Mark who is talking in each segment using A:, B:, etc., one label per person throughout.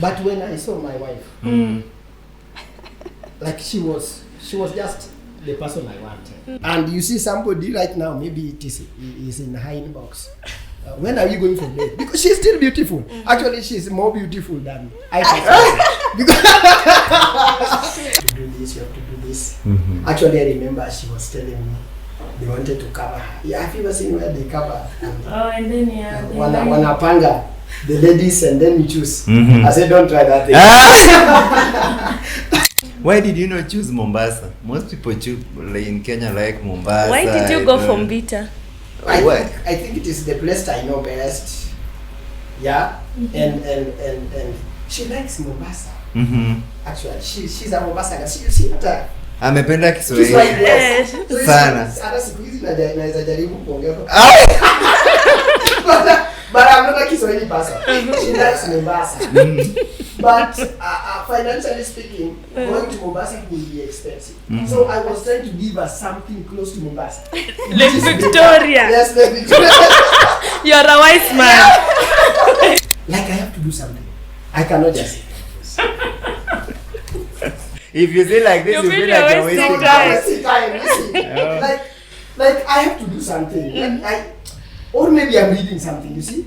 A: But when I saw my wife, like she was just the person I wanted. And you see somebody right now, maybe it is in her inbox. When are you going for bed? Because she's still beautiful. Actually, she's more beautiful than I thought. Because you do this, you have to do this. Actually, I remember she was telling me they wanted to cover her. Yeah, have you ever seen where they cover?
B: And then
A: wanapanga the ladies and then you choose. I said, don't try that thing.
C: Why did you not choose Mombasa? Most people choose in Kenya like Mombasa.
B: Why did you go from Vita?
A: I think it is the place I know best. Yeah, and she likes Mombasa. Actually, she's a Mombasa girl. See that.
C: Amependa Kiswahili sana.
A: Hata siku hizi naweza jaribu kuongea. But I'm not a Kiswahili person. She likes Mombasa. But financially speaking, going to Mombasa will be expensive. So I was trying to give her something close to Mombasa.
B: Like Victoria.
A: Yes, like Victoria.
B: You're a wise man.
A: Like I have to do something. I cannot just say.
C: If you say like this, you feel like you're wasting time.
A: Like I have to do something. Or maybe I'm reading something, you see?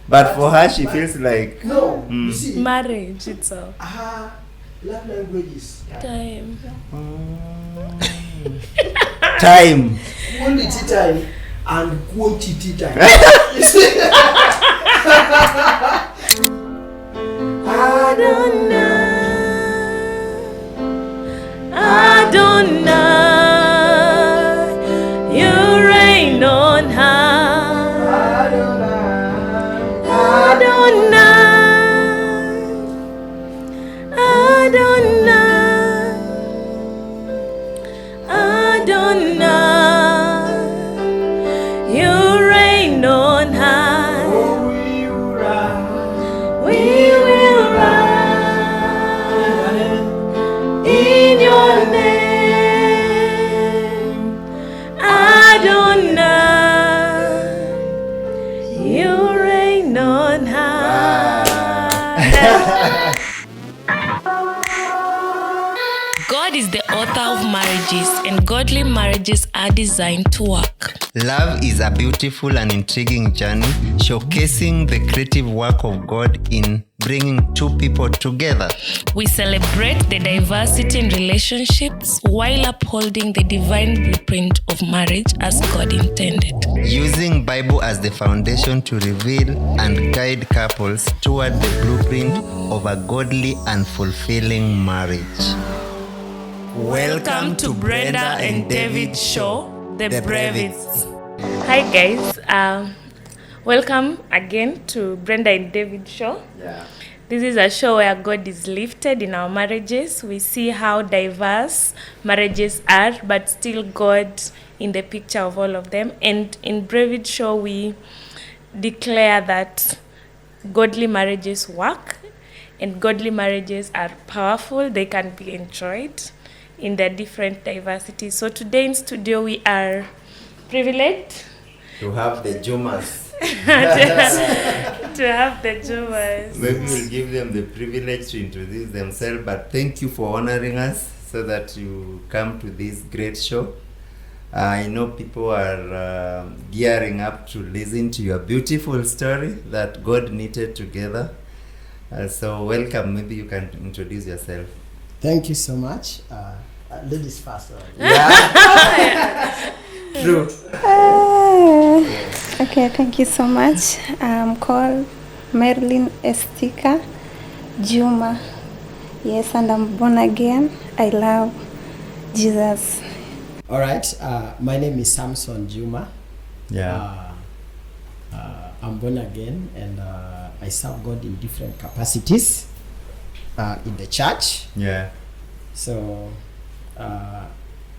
C: But for her, she feels like...
A: No, you see?
B: Marriage itself.
A: Love language is
B: time.
C: Time.
A: Quality time and quantity time. You see?
B: Adonai, you reign on high. Adonai, Adonai, Adonai, you reign on high. We will rise in your name. God is the author of marriages, and godly marriages are designed to work.
C: Love is a beautiful and intriguing journey, showcasing the creative work of God in bringing two people together.
B: We celebrate the diversity in relationships while upholding the divine blueprint of marriage as God intended.
C: Using Bible as the foundation to reveal and guide couples toward the blueprint of a godly and fulfilling marriage.
B: Welcome to Brenda and David Show, the Brevits. Hi guys, welcome again to Brenda and David Show.
C: Yeah.
B: This is a show where God is lifted in our marriages. We see how diverse marriages are, but still God in the picture of all of them. And in Brevit Show, we declare that godly marriages work and godly marriages are powerful. They can be enjoyed in their different diversity. So today in studio, we are privileged
C: To have the Jumas.
B: to have the Jumas.
C: Maybe we'll give them the privilege to introduce themselves, but thank you for honoring us so that you come to this great show. I know people are gearing up to listen to your beautiful story that God knitted together. So welcome. Maybe you can introduce yourself.
A: Thank you so much. Ladies first.
B: Yeah.
C: True.
D: Okay, thank you so much. I'm called Marilyn Estika Juma. Yes, and I'm born again. I love Jesus.
A: All right. My name is Samson Juma.
C: Yeah.
A: I'm born again, and I serve God in different capacities in the church.
C: Yeah.
A: So,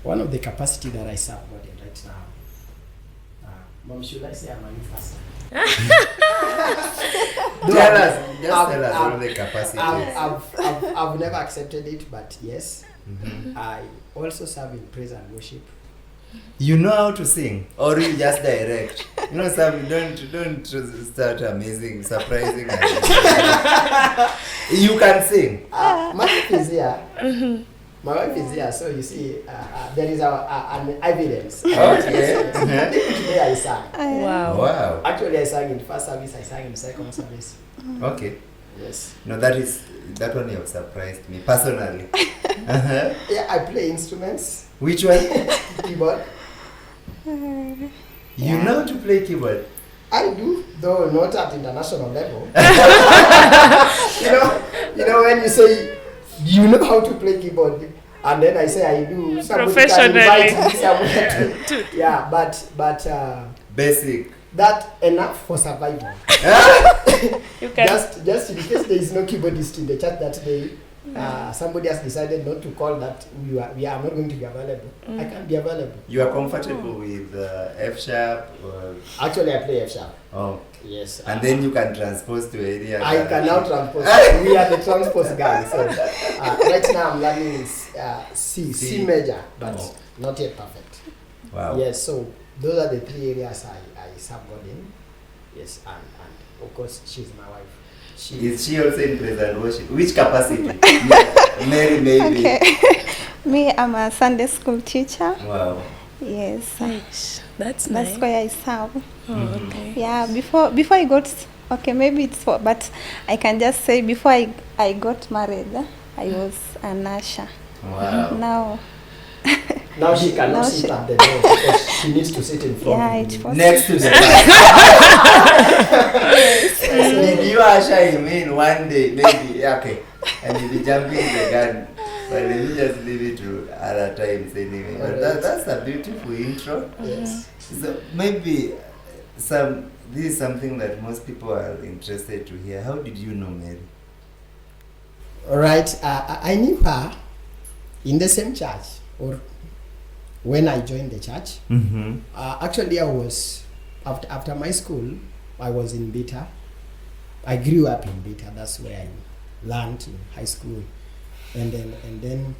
A: one of the capacity that I serve God in right now. Mom, should I say I'm a new pastor?
C: Tell us one of the capacities.
A: I've never accepted it, but yes. I also serve in praise and worship.
C: You know how to sing, or you just direct? You know, some don't start amazing, surprising. You can sing.
A: My wife is here. My wife is here, so you see, there is an evidence.
C: Okay.
A: Today I sang.
B: Wow.
C: Wow.
A: Actually, I sang in first service. I sang in second service.
C: Okay.
A: Yes.
C: No, that one you have surprised me personally.
A: Yeah, I play instruments.
C: Which one?
A: Keyboard.
C: You know to play keyboard.
A: I do, though not at international level. you know when you say you know how to play keyboard, and then I say I do. Somebody can invite me somewhere. Yeah, but
C: Basic.
A: that enough for survival.
B: You can.
A: Just in case there is no keyboardist in the church that day, somebody has decided not to call that we are not going to be available. I can't be available.
C: You are comfortable with F sharp? Or...
A: Actually, I play F sharp.
C: Oh.
A: Yes.
C: And then you can transpose to area.
A: I can now transpose. We are the transpose guys. So, right now I'm learning C major, but not yet perfect.
C: Wow.
A: Yes. So those are the 3 areas I serve God in. Yes, and of course she's my wife.
C: Is she also in praise and worship? Which capacity? Mary, maybe.
D: Okay. Me, I'm a Sunday school teacher.
C: Wow.
D: Yes.
B: That's nice.
D: That's why I serve.
B: Oh, okay.
D: Yeah, before I got, okay, maybe it's for, but I can just say before I got married, I was an usher.
C: Wow.
A: Now she cannot sit at the door because she needs to sit in front.
D: Yeah, it's possible.
C: Next to the Did you usher him in one day, maybe? Yeah, okay. And you'll be jumping the gun. But let me just leave it to other times anyway. But that's a beautiful intro.
A: Yes.
C: So maybe this is something that most people are interested to hear. How did you know Mary?
A: All right. I knew her in the same church, or when I joined the church. Actually, I was after my school. I was in Beta. I grew up in Beta. That's where I learned in high school, and then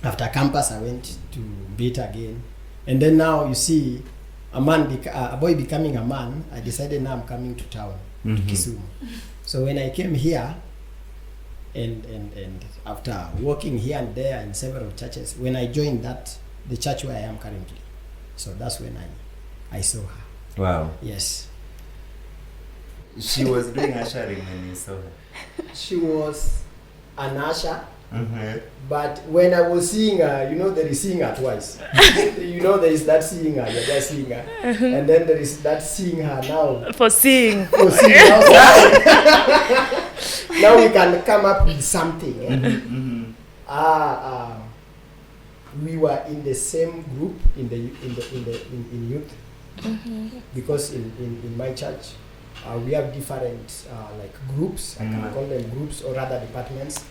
A: after campus, I went to Beta again, and then now you see. A boy becoming a man, I decided now I'm coming to town, to Kisumu. So when I came here, and after working here and there in several churches, when I joined the church where I am currently, so that's when I saw her.
C: Wow.
A: Yes.
C: She was doing ushering when you saw her.
A: She was an usher. But when I was seeing her, there is seeing her twice. There is that seeing her, you're just seeing her. And then there is that seeing her now.
B: For seeing.
A: For seeing now. Now we can come up with something. We were in the same group in youth. Because in my church, we have different groups. I can call them groups or rather departments.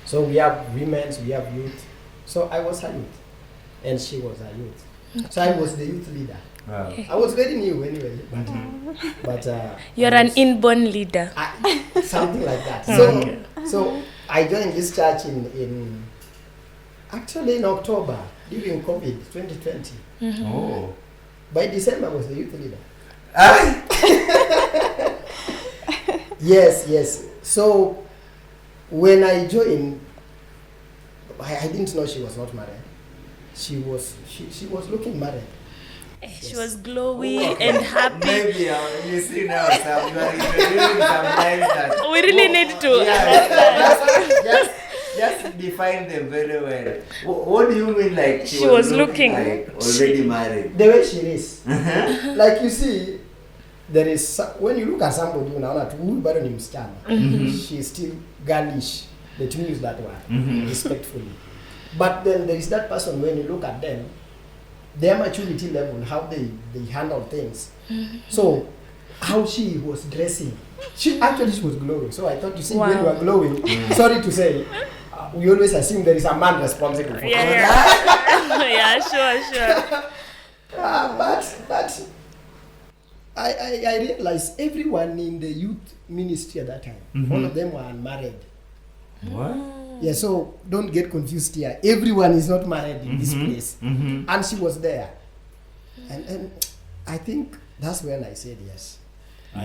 A: So we have women's, we have youth. So I was a youth, and she was a youth. So I was the youth leader.
C: Wow.
A: I was very new anyway, but
B: You're an inborn leader.
A: Something like that. So I joined this church in actually in October during COVID 2020.
C: Oh.
A: By December I was the youth leader. Yes. So when I joined, I didn't know she was not married. She was looking married.
B: She was glowy and happy.
C: Maybe you see now you are introducing some lines that
B: We really need to.
C: Just define them very well. What do you mean like
B: She was looking
C: like already married?
A: The way she is. Like you see, there is when you look at somebody unaona tu huyu bado ni msichana. She is still girlish. Let me use that word respectfully. But then there is that person when you look at them, their maturity level, how they handle things. So how she was dressing, she was glowing. So I thought, you see, when you are glowing, sorry to say, we always assume there is a man responsible for that.
B: Yeah, sure.
A: But I realized everyone in the youth ministry at that time, all of them were unmarried.
C: What?
A: Yeah, so don't get confused here. Everyone is not married in this place. And she was there. And I think that's when I said yes.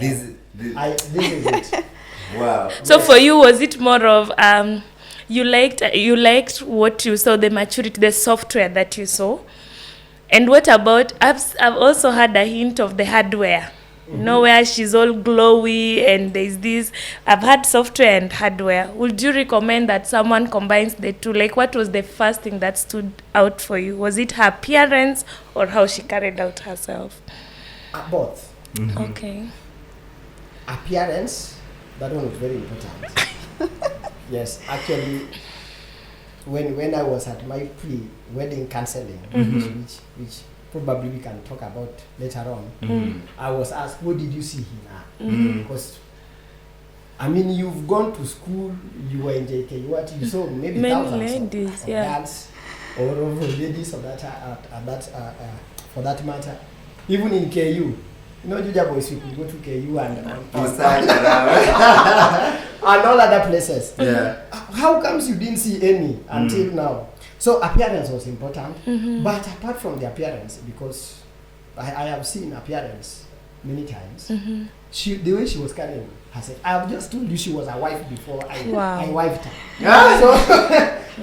A: This is it.
C: Wow.
B: So for you, was it more of you liked what you saw, the maturity, the software that you saw? And what about, I've also had a hint of the hardware. You know, where she's all glowy and there's this. I've had software and hardware. Would you recommend that someone combines the two? Like, what was the first thing that stood out for you? Was it her appearance or how she carried out herself?
A: Both.
B: Okay.
A: Appearance, that one was very important. Yes, actually, when I was at my pre-wedding counseling, which probably we can talk about later on, I was asked, what did you see here? Because, I mean, you've gone to school, you were in JK, what you saw maybe
B: Many
A: thousands
B: ladies,
A: of
B: yeah.
A: girls or of ladies of that, for that matter. Even in KU, you know, Juja boys, you could go to KU and all other places.
C: Yeah.
A: How comes you didn't see any until now? So appearance was important, but apart from the appearance, because I have seen appearance many times, the way she was carrying herself, I've just told you she was a wife before I wifed her. So,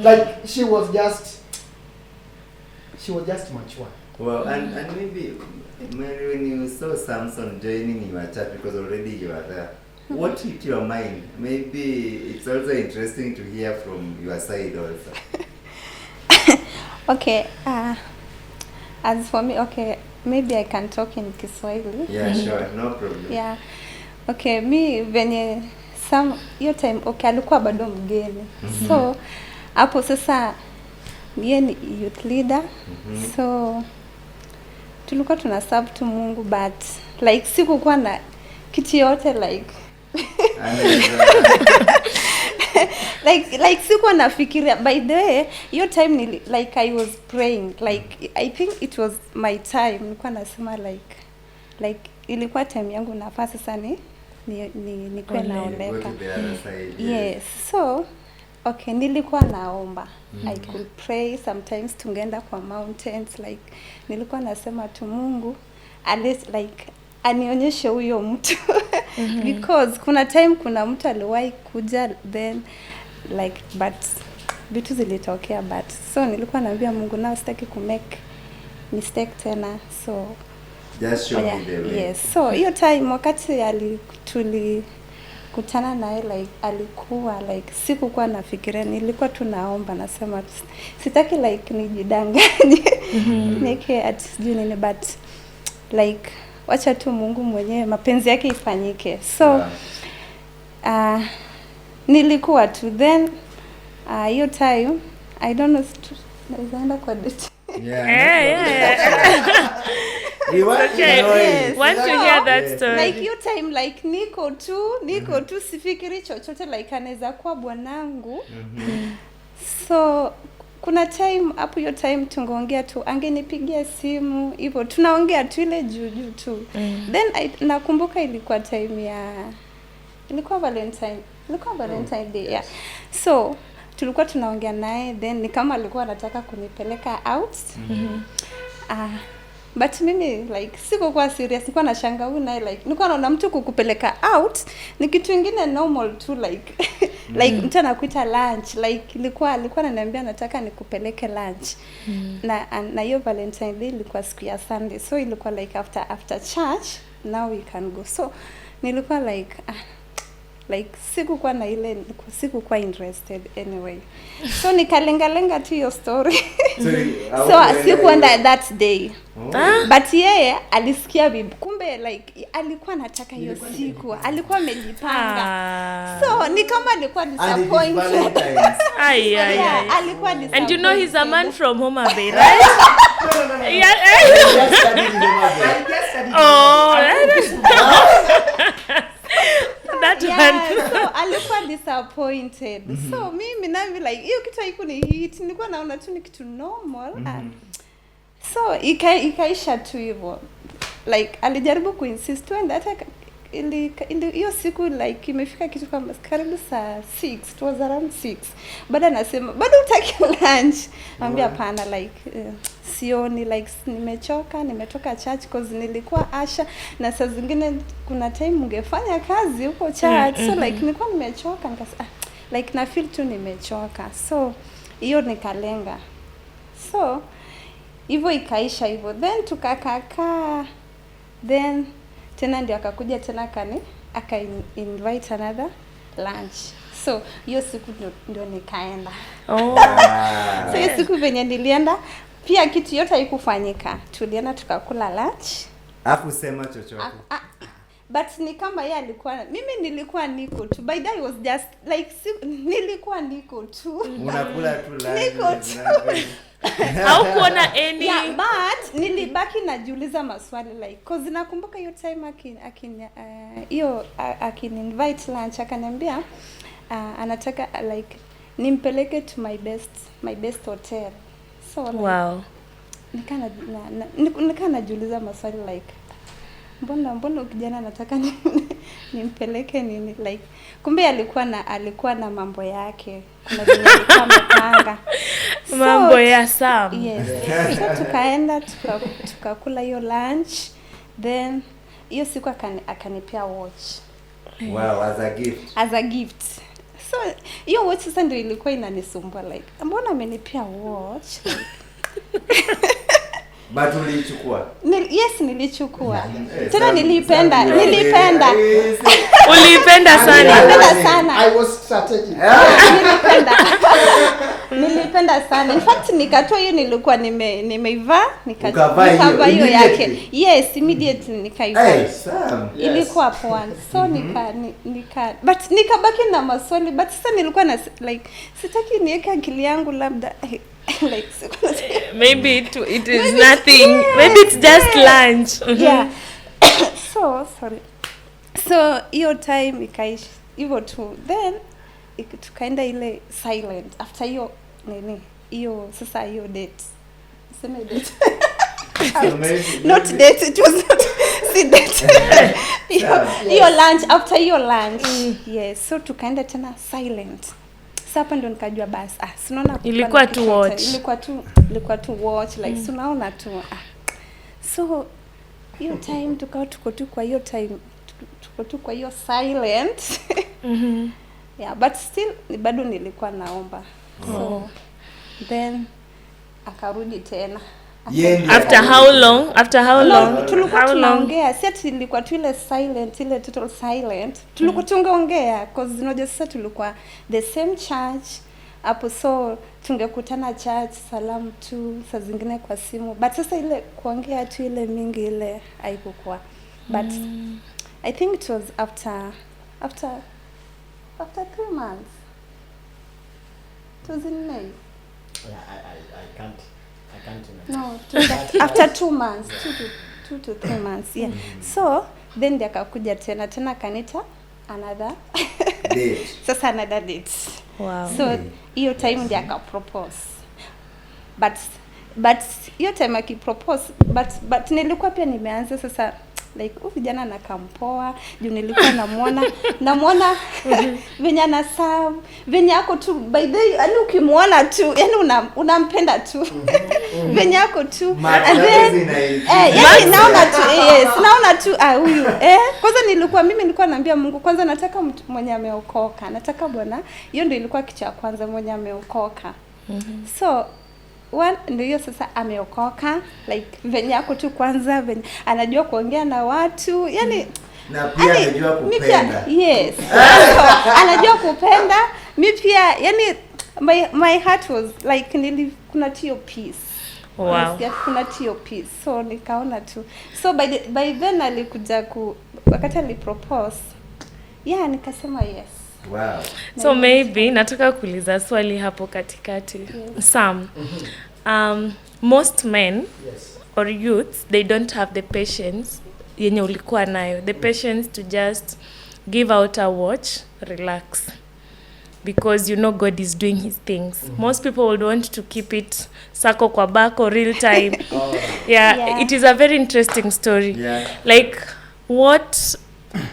A: like, she was just mature.
C: Well, and maybe when you saw Samson joining your church, because already you are there, what hit your mind? Maybe it's also interesting to hear from your side also.
D: Okay, as for me, okay, maybe I can talk in Kiswahili.
C: Yeah, sure, no problem.
D: Yeah. Okay, mi venye hiyo time, okay, alikuwa bado mgeni. So, hapo sasa yeye ni youth leader. So, tulikuwa tunaserve tu Mungu, but like sikukuwa na kitu yote like like sikuwa nafikiria. By the way, your time like I was praying, like I think it was my time. Nilikuwa nasema like ilikuwa time yangu nafasi sana nikuwe naoleka. Yes, so okay, nilikuwa naomba. I could pray sometimes, tungeenda kwa mountains, like nilikuwa nasema tu Mungu unless like anionyeshe huyo mtu. Because kuna time kuna mtu aliwahi kuja then like but vitu zilitokea, but so nilikuwa naambia Mungu na sitaki ku make mistake tena, so
C: just show me the way.
D: Yes, so hiyo time wakati tulikutana naye, like alikuwa like sikukuwa nafikiria, nilikuwa tunaomba, nasema sitaki like nijidanganye nike at sijui nini, but like wacha tu Mungu mwenyewe mapenzi yake ifanyike. So nilikuwa tu then hiyo time I don't know, naenda kwa date.
C: We want to know it.
B: Want to hear that story.
D: Like your time, like niko tu sifikiri chochote, like anaweza kuwa bwanangu. So kuna time hapo, your time tungeongea tu, angenipigia simu hivyo tunaongea tu ile juu tu. Then nakumbuka ilikuwa time ilikuwa Valentine Day. Yeah. So tulikuwa tunaongea naye, then ni kama alikuwa anataka kunipeleka out. But mimi like sikuwa serious, nilikuwa nashangaa huyu naye, like nilikuwa naona mtu kukupeleka out ni kitu kingine normal tu, like like mtu anakuita lunch, like alikuwa ananiambia nataka nikupeleke lunch. Na hiyo Valentine Day ilikuwa siku ya Sunday, so ilikuwa like after church now we can go. So nilikuwa like sikuwa interested anyway. So nikalenga tu hiyo story. So sikuenda that day. But yeye alisikia bibi, kumbe like alikuwa anataka hiyo siku, alikuwa amejipanga. So ni kama alikuwa disappointed. Alikuwa disappointed.
B: And you know he's a man from Homa Bay, right? That one.
D: So alikuwa disappointed. So mimi nami like hiyo kitu haikunihit, nilikuwa naona tu ni kitu normal. So ikaisha tu hivyo. Like alijaribu kuinsist tu, and hata hiyo siku like imefika kitu kama karibu saa 6, it was around 6. Baada anasema bado utaki lunch, naambia hapana, like sioni, like nimechoka, nimetoka church cause nilikuwa asha, na saa zingine kuna time ungefanya kazi huko church, so like nilikuwa nimechoka, nikasema like na feel tu nimechoka, so hiyo nikalenga, so hivyo ikaisha hivyo, then tukakaa, then tena ndio akakuja tena aka invite another lunch, so hiyo siku ndio nikaenda. So hiyo siku venye nilienda pia kitu yote haikufanyika, tulienda tukakula lunch,
C: afu sema chochote.
D: But ni kama yeye alikuwa, mimi nilikuwa niko tu, by that was just like nilikuwa niko tu,
C: unakula tu lunch,
D: niko tu.
B: Au kuona any.
D: Yeah, but nilibaki najiuliza maswali like cause nakumbuka hiyo time akin invite lunch akaniambia anataka like nimpeleke to my best hotel, so like,
B: wow,
D: nika najiuliza maswali like mbona kijana anataka nimpeleke nini, like kumbe alikuwa na mambo yake, kuna vile alikuwa amepanga
B: mambo ya Sam.
D: Yes. So tukaenda tukakula hiyo lunch, then hiyo siku akanipea watch.
C: Wow, as a gift.
D: So hiyo watch sasa ndio ilikuwa inanisumbua like mbona amenipea watch.
C: But ulichukua?
D: Yes, nilichukua. Tena nilipenda.
B: Ulipenda sana.
A: I was strategic.
D: Nilipenda sana. In fact nikatoa hiyo nilikuwa nimeivaa, nikavaa hiyo yake. Yes, immediately nikaivaa.
C: Hey, Sam.
D: Ilikuwa poa. So but nikabaki na maswali, but sasa nilikuwa na like sitaki niweke akili yangu labda like
B: maybe it is nothing.
D: Yes,
B: maybe it's just lunch.
D: Yeah. So sorry. So hiyo time ikaishi hivyo tu, then tukaenda ile silent after hiyo hiyo sasa hiyo date, sema date. Not date, it was not date. Hiyo lunch, after hiyo lunch. Yes, so tukaenda tena silent. Sasa ndo nikajua basi sinaona
B: ilikuwa tu watch.
D: Ilikuwa tu watch like tunaona tu so hiyo time tuko tu kwa hiyo time tuko tu kwa hiyo silent. Yeah, but still bado nilikuwa naomba. So then akarudi tena.
B: After how long?
D: Tulikuwa tunaongea. Sasa ilikuwa tu ile silent, ile total silent. Tulikuwa tungeongea cause unajua sasa tulikuwa the same church. Hapo so tungekutana church, salamu tu, saa zingine kwa simu. But sasa ile kuongea tu ile mingi ile haikuwa. But I think it was after 3 months. It was in May.
A: Yeah, I can't
D: No, after 2 months, 2 to 3 months, yeah. So then they akakuja tena kanita another
C: date.
D: Sasa another date.
B: Wow.
D: So hiyo time ndio akapropose. But hiyo time akipropose, but nilikuwa pia nimeanza sasa like vijana anakampoa juu nilikuwa namuona venye anasabu venye yako tu by the yani ukimwona tu yani unampenda tu venye yako tu and then yani naona tu naona tu huyu kwanza mimi nilikuwa naambia Mungu kwanza nataka mtu mwenye ameokoka, nataka Bwana, hiyo ndio ilikuwa kitu cha kwanza, mwenye ameokoka. So ndio hiyo sasa ameokoka like venye yako tu kwanza venye anajua kuongea na watu yani
C: na pia anajua kupenda.
D: Yes. Anajua kupenda. Mimi pia yani my heart was like kuna tio peace.
B: Wow.
D: Kuna tio peace. So nikaona tu. So by then alikuja wakati alipropose. Yeah, nikasema yes.
C: Wow.
B: So maybe nataka kuuliza swali hapo katikati. Yes. Sam, most men or youths, they don't have the patience yenye ulikuwa nayo. The patience to just give out a watch, relax. Because God is doing his things. Most people would want to keep it sako kwa bako real time. Yeah, it is a very interesting story.
C: Yeah.
B: Like what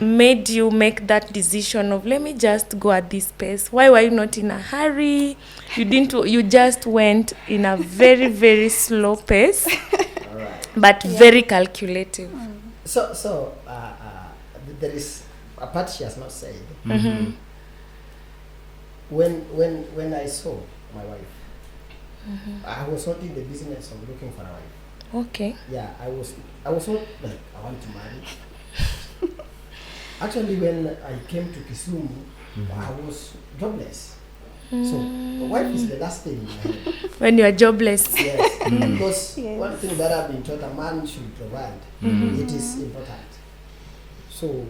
B: made you make that decision of, let me just go at this pace? Why were you not in a hurry? You just went in a very, very slow pace,
A: All right.
B: but very calculative.
A: So there is a part she has not said.
B: Mm-hmm.
A: When I saw my wife, I was not in the business of looking for a wife.
B: Okay.
A: Yeah, I was not like I want to marry. Actually, when I came to Kisumu, I was jobless. So a wife is the last thing in my head.
B: When you are jobless.
A: Yes, because
D: Yes.
A: one thing that I've been taught, a man should provide. It is important. So,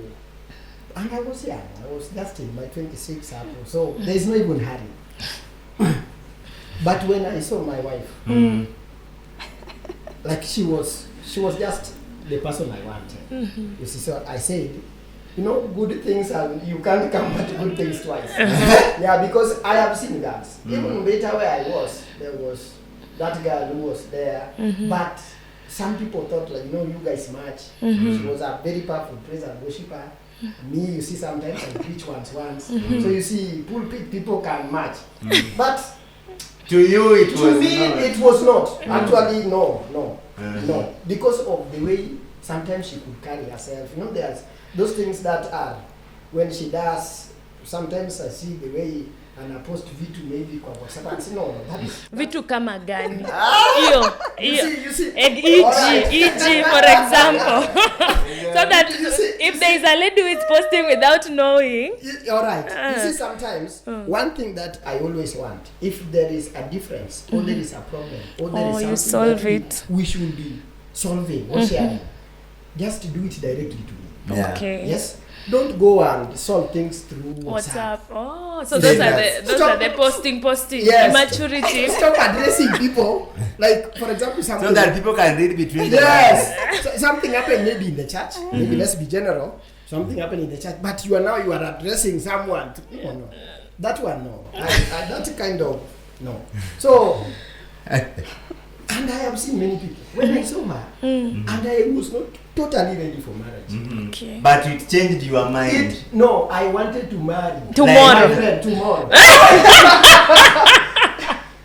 A: and I was young. I was just in my 26 April. So there is no even hurry. But when I saw my wife, like she was just the person I wanted. You see, so I said, you know, good things are, you can't come at good things twice. Yeah, because I have seen girls. Even later where I was, there was that girl who was there. But some people thought, like, you know, you guys match. She was a very powerful praise and worshiper. Me, you see, sometimes I preach once. So you see, pulpit people can match. But
C: To you, it
A: to
C: was
A: me,
C: not.
A: it was not. Actually, no. Because of the way sometimes she could carry herself. You know, there's those things that are, when she does, sometimes I see the way and I post vitu maybe kwa WhatsApp and say, no, that is...
B: Vitu kama gani?
A: You see.
B: E.g., for example. So that
A: You see-
B: if there is a lady who is posting without knowing.
A: All right. You see, sometimes one thing that I always want, if there is a difference or there is a problem or there is something
B: you solve
A: that
B: it.
A: we should be solving or sharing, just do it directly to me.
C: Yeah.
B: Okay.
A: Yes. Don't go and solve things through WhatsApp.
B: WhatsApp. Oh, so those are the posting
A: Yes.
B: immaturity.
A: Stop addressing people. Like, for example, something.
C: So that people can read between the lines.
A: Yes. So something happened maybe in the church. Maybe let's be general. Something happened in the church, but you are addressing someone. No. That one, no. I that kind of no. So, and I have seen many people when I saw her, and I was not totally ready for marriage.
B: Okay.
C: But it changed your mind.
A: No, I wanted to marry
B: Tomorrow.
A: my friend tomorrow.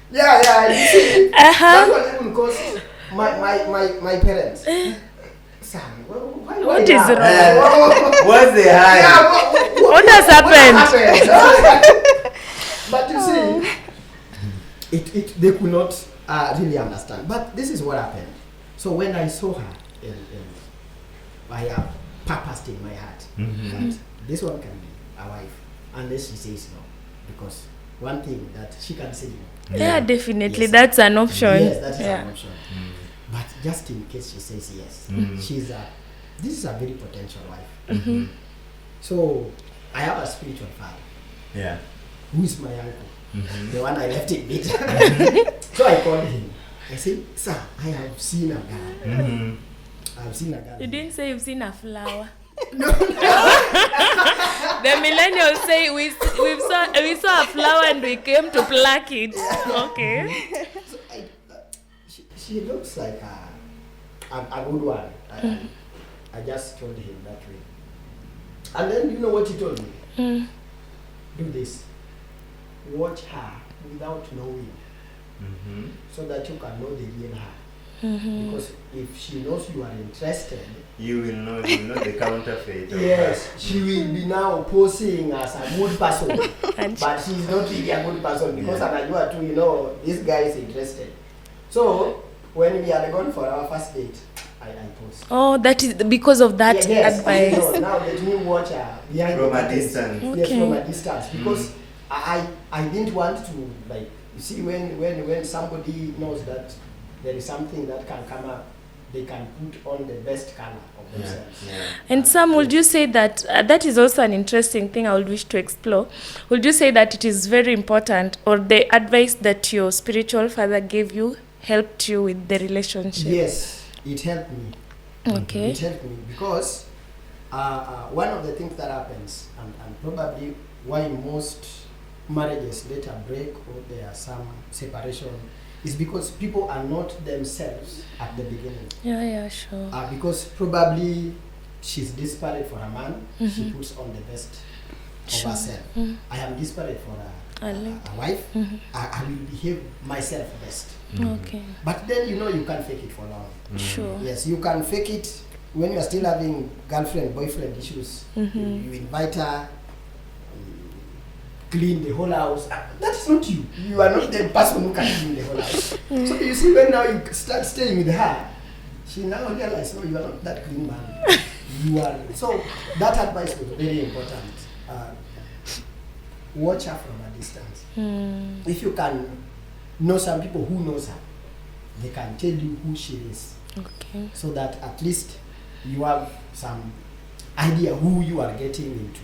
A: Yeah. You see, that was even because my parents. Son, why
B: What is
A: now?
B: wrong?
C: What's the high?
A: Yeah,
B: What has happened?
A: But you see, they could not really understand. But this is what happened. So when I saw her, I have purposed in my heart that this one can be a wife, unless she says no. Because one thing that she can say no.
B: Yeah, definitely.
A: Yes.
B: That's an option.
A: Yes, that is an option. But just in case she says yes, this is a very potential wife. So I have a spiritual father.
C: Yeah.
A: Who is my uncle? The one I left in later. So I called him. I said, sir, I have seen a girl. I have seen a girl.
B: You didn't say you've seen a flower.
A: No.
B: The millennials say we saw a flower and we came to pluck it. Okay.
A: So she looks like a good one. I just told him that way. And then you know what he told me? Do this. Watch her without knowing. So that you can know the real her. Because if she knows you are interested,
C: You will know the counterfeit. of
A: yes, she will be now posing as a good person.
B: And
A: But she's not really a good person because anajua too, this guy is interested. So when we had gone for our first date, I posed.
B: oh, that is because of that
A: Yes,
B: advice.
A: now let me watch her behind
C: From
A: the
C: a
A: curtains.
C: distance.
A: Yes,
B: Okay.
A: from a distance. Because I didn't want to, like, you see, when somebody knows that there is something that can come up, they can put on the best color of themselves.
B: And Sam, would you say that that is also an interesting thing I would wish to explore? Would you say that it is very important, or the advice that your spiritual father gave you helped you with the relationship?
A: Yes, it helped me.
B: Okay.
A: It helped me because one of the things that happens, and probably why most marriages later break or there are some separation, is because people are not themselves at the beginning.
B: Yeah, sure.
A: Because probably she's desperate for a man, she puts on the best of herself. I am desperate for a wife. I will behave myself best.
B: Okay.
A: But then you can't fake it for long.
B: Sure.
A: Yes, you can fake it when you are still having girlfriend, boyfriend issues. You invite her, clean the whole house. That is not you. You are not the person who can clean the whole house. So you see, when now you start staying with her, she now realizes, no, you are not that clean man. You are. So that advice was very important. Watch her from a distance. If you can know some people who knows her, they can tell you who she is.
B: Okay.
A: So that at least you have some idea who you are getting into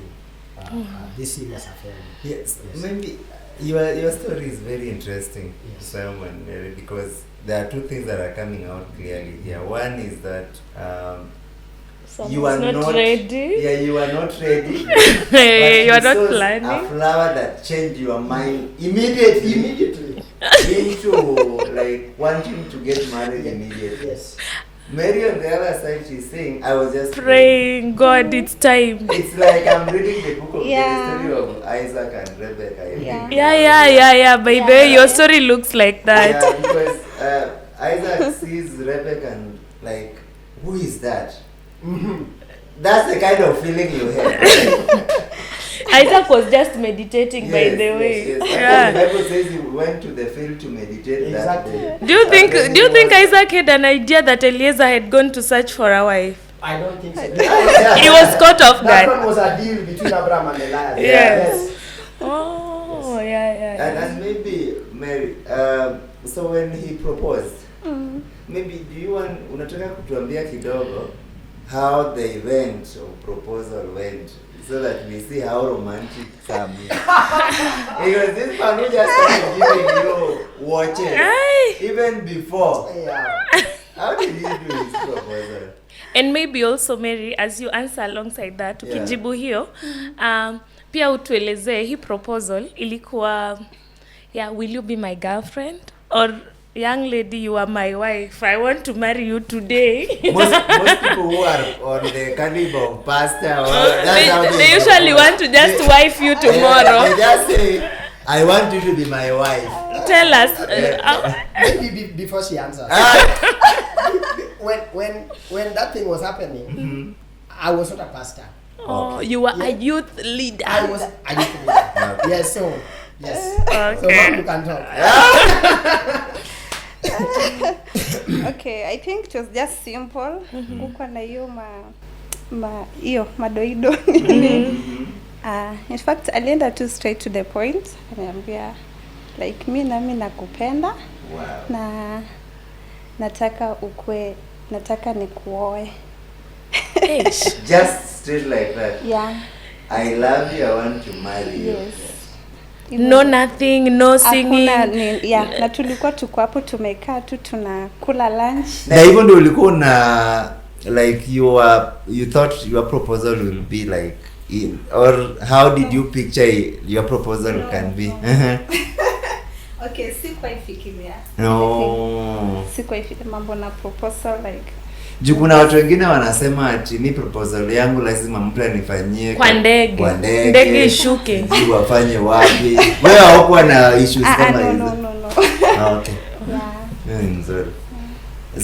A: this serious affair.
C: Yes. Maybe your story is very interesting,
A: Yes.
C: Simon, because there are two things that are coming out clearly here. One is that you are
B: not ready.
C: Yeah, you are not ready.
B: You are not
C: saw
B: planning.
C: a flower that changed your mind immediately into like wanting to get married immediately.
A: Yes.
C: Mary on the other side, she's saying, I was just
B: Praying, God, it's time.
C: It's like I'm reading the book of
D: Yeah.
C: the story of Isaac and Rebecca.
D: Yeah.
B: Yeah. By the way, your story looks like that.
C: Yeah, because Isaac sees Rebecca and like, who is that? That's the kind of feeling you have.
B: Isaac was just meditating, by the way.
C: Yes.
B: Yeah.
C: The Bible says he went to the field to meditate that
A: Exactly.
C: day.
B: Do you think Isaac had an idea that Eliezer had gone to search for a wife?
A: I don't think so.
B: He was caught off
A: That
B: guard.
A: one was a deal between Abraham and Elias.
B: Yes. Oh, yeah.
C: And maybe Mary, so when he proposed, maybe do you want unataka kutuambia kidogo how the event of proposal went, so that we see how romantic Sam is. Because this man who just started giving you watches even before.
A: Yeah.
C: How did he do his proposal?
B: And maybe also Mary, as you answer alongside that, ukijibu hiyo, pia utuelezee hii proposal ilikuwa, will you be my girlfriend? Or young lady, you are my wife. I want to marry you today.
C: Most people who are on the caliber of pastor, that's how
B: they usually want to just wife you tomorrow.
C: They just say, I want you to be my wife.
B: Tell us.
A: Maybe before she answers. When that thing was happening, I was not a pastor.
B: Oh, you were a youth leader.
A: I was a youth leader. Yes, so yes.
B: Okay.
A: So now you can talk.
D: Okay, I think it was just simple. Kukuwa na hiyo hiyo madoido. In fact, alienda too straight to the point. Ananiambia like mimi nakupenda.
C: Wow.
D: Na nataka nikuoe.
C: Just straight like that.
D: Yeah.
C: I love you, I want to marry you.
D: Yes.
B: No nothing, no singing.
D: Na tulikuwa tuko hapo tumekaa tu tunakula lunch.
C: Na hivyo ndio ulikuwa na like you thought your proposal will be like or how did you picture your proposal can be?
D: Okay, sikuifikiria.
C: No.
D: Sikuifikiria mambo na proposal like.
C: Juu kuna watu wengine wanasema ati ni proposal yangu lazima mtu anifanyie
B: Kwa ndege. Ndege ishuke.
C: Sijui wafanye wapi. Wewe haukuwa na issues kama hizo?
D: No.
C: Okay.
D: Yeah.
C: Nzuri.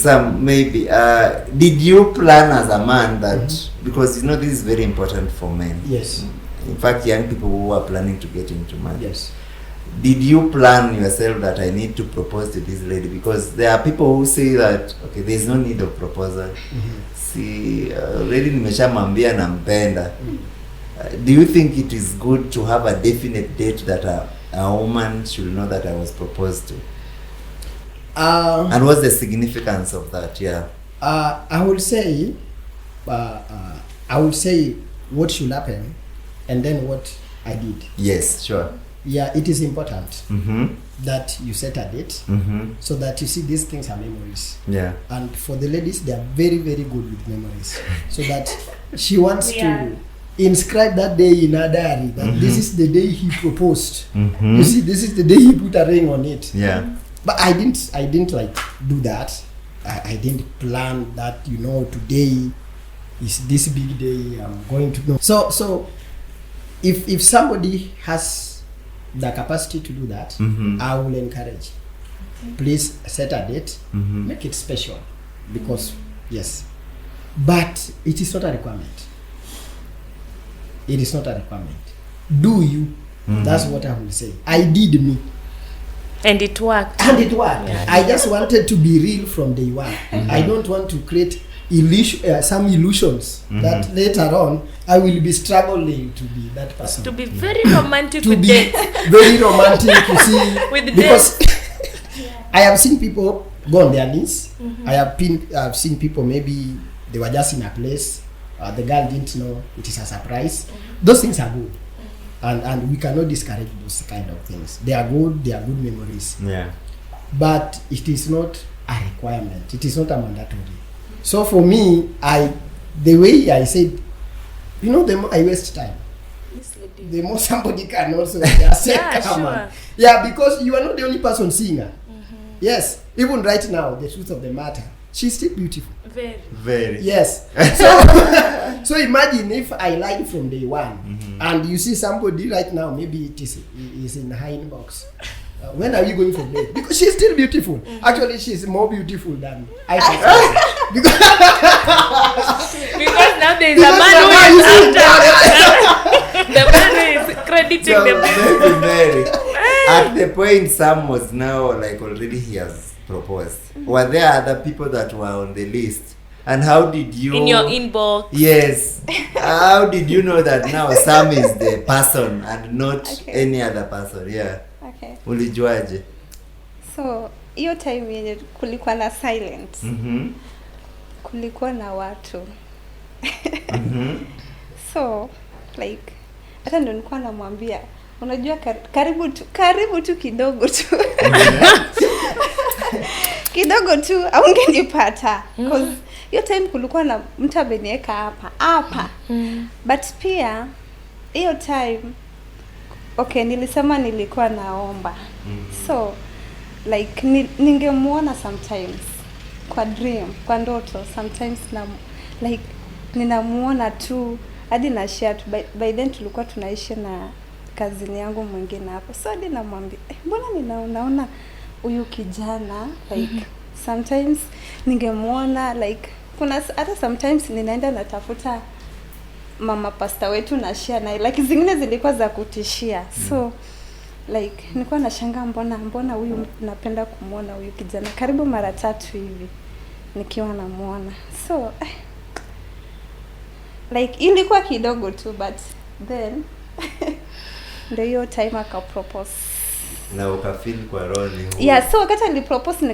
C: So maybe did you plan as a man that because this is very important for men.
A: Yes.
C: In fact, young people who are planning to get into marriage.
A: Yes.
C: Did you plan yourself that I need to propose to this lady? Because there are people who say that okay, there's no need of proposal. See, already nimeshamwambia nampenda. Do you think it is good to have a definite date that a woman should know that I was proposed to? And what's the significance of that? Yeah.
A: I would say what should happen, and then what I did.
C: Yes, sure.
A: Yeah, it is important
C: Mm-hmm.
A: that you set a date so that you see these things are memories.
C: Yeah.
A: And for the ladies, they are very, very good with memories. So that she wants to inscribe that day in her diary that this is the day he proposed. You see, this is the day he put a ring on it.
C: Yeah.
A: But I didn't like do that. I didn't plan that, today is this big day I'm going to know. So if somebody has the capacity to do that, I will encourage. Please set a date, make it special, because yes, but it is not a requirement. It is not a requirement. Do you? That's what I will say. I did me.
B: And it worked.
A: And it worked.
B: Yeah.
A: I just wanted to be real from day one. I don't want to create some illusions that later on I will be struggling to be that person.
B: To be very romantic
A: To
B: with
A: be
B: dates.
A: very romantic to see.
B: With
A: because I have seen people go on their knees. I have seen people, maybe they were just in a place, the girl didn't know, it is a surprise. Those things are good. And we cannot discourage those kind of things. They are good memories.
C: Yeah.
A: But it is not a requirement. It is not a mandatory. So for me, the way I said, the more I waste time, the more somebody can also just say, come on. Yeah, because you are not the only person seeing her. Yes, even right now, the truth of the matter, she's still beautiful.
C: Very.
A: Yes. So imagine if I lied from day one, and you see somebody right now, maybe it is in her inbox. When are you going for date? Because she's still beautiful. Actually, she's more beautiful than I thought.
B: Because now there is a man who is after. The man who is crediting
C: So
B: the
C: very. At the point Sam was now like already he has proposed. Were there other people that were on the list? And how did you...
B: in your inbox.
C: Yes. How did you know that now Sam is the person and not any other person? Yeah.
D: Okay.
C: Ulijuaje?
D: So hiyo time yenye kulikuwa na silence. Kulikuwa na watu. So like hata ndio nilikuwa namwambia, unajua karibu tu kidogo tu. Kidogo tu aungenipata. Because hiyo time kulikuwa na mtu ameniweka hapa. But pia hiyo time nilisema nilikuwa naomba. So like ningemuona sometimes kwa dream, kwa ndoto, sometimes like ninamuona tu hadi na share tu. By then tulikuwa tunaishi na kazini yangu mwingine hapo. So hadi namwambia, mbona ninaona huyu kijana like sometimes ningemuona like kuna hata sometimes ninaenda natafuta mama pasta wetu na share na like zingine zilikuwa za kutishia. So like nilikuwa nashangaa mbona huyu napenda kumuona huyu kijana karibu mara 3 hivi nikiwa namuona. So like ilikuwa kidogo tu, but then ndio hiyo time akapropose.
C: Na ukafeel kwa roho ni
D: yeah. So wakati alipropose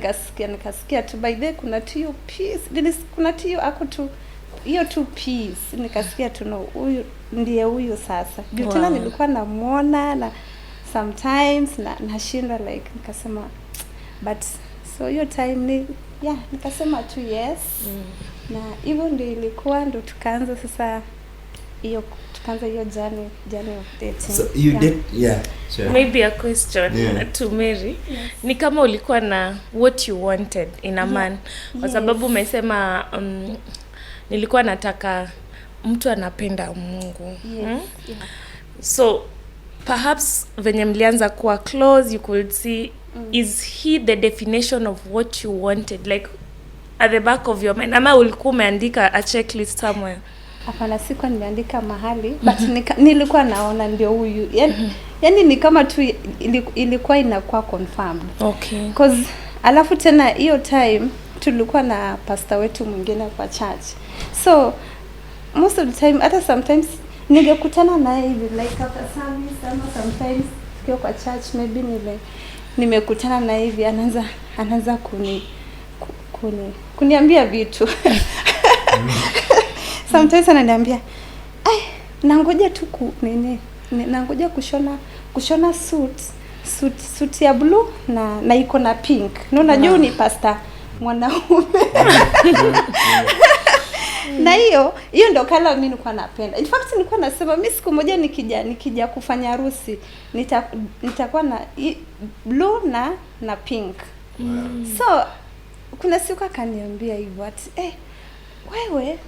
D: nikasikia tu by the kuna tu peace, kuna tu ako tu hiyo tu peace, nikasikia tu no huyu ndiye huyu sasa. Juu tena nilikuwa namuona na sometimes nashinda like nikasema but so hiyo time nikasema tu yes. Na hivyo ndio ilikuwa, ndo tukaanza sasa hiyo journey of dating.
C: So you did sure.
B: Maybe a question to Mary.
D: Yes.
B: Ni kama ulikuwa na what you wanted in a man. Kwa sababu umesema nilikuwa nataka mtu anapenda Mungu.
D: Yes.
B: So perhaps venye mlianza kuwa close, you could see is he the definition of what you wanted, like at the back of your mind, ama ulikuwa umeandika a checklist somewhere?
D: Hapana, sikuwa nimeandika mahali, but nilikuwa naona ndio huyu. Yani ni kama tu ilikuwa inakuwa confirmed.
B: Okay.
D: Because alafu tena hiyo time tulikuwa na pastor wetu mwingine kwa church. So most of the time, hata sometimes ningekutana naye hivi like after service, sometimes tukiwa kwa church maybe nimekutana na hivi anaanza kuniambia vitu. Sometimes ananiambia nangoja tu nangoja kushona suit ya blue na iko na pink. Na unajua ni pastor mwanaume. Na hiyo ndo kala mimi nilikuwa napenda. In fact nilikuwa nasema mimi siku moja nikija kufanya harusi nitakuwa na blue na pink. So kuna siku akaniambia hivyo ati wewe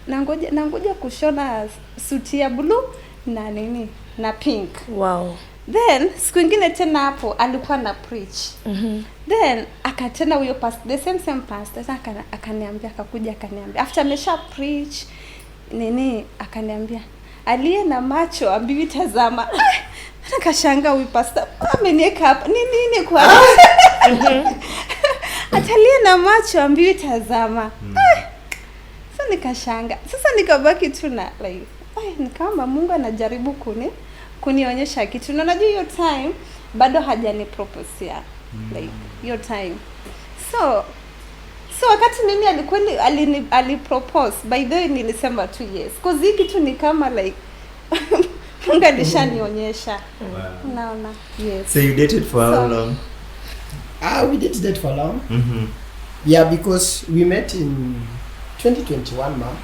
D: nangoja kushona suti ya blue na nini na pink.
B: Wow.
D: Then siku ingine tena hapo alikuwa na preach. Then akatena huyo the same pastor akaniambia, akakuja akaniambia after amesha preach nini, akaniambia aliye na macho ambiwi tazama. Nakashanga huyu pastor amenieka hapa nini kwa atalie na macho ambiwi tazama. Sasa nikashanga. Sasa nikabaki tu na like ni kama Mungu anajaribu kunionyesha kitu. Na unajua hiyo time bado hajani propose like hiyo time. So wakati mimi alipropose, by the way nilisema 2 years. Cause hii kitu ni kama like Mungu alishanionyesha. Unaona? Yes.
C: So you dated for how long?
A: We did date for long. Yeah, because we met in 2021, ma'am.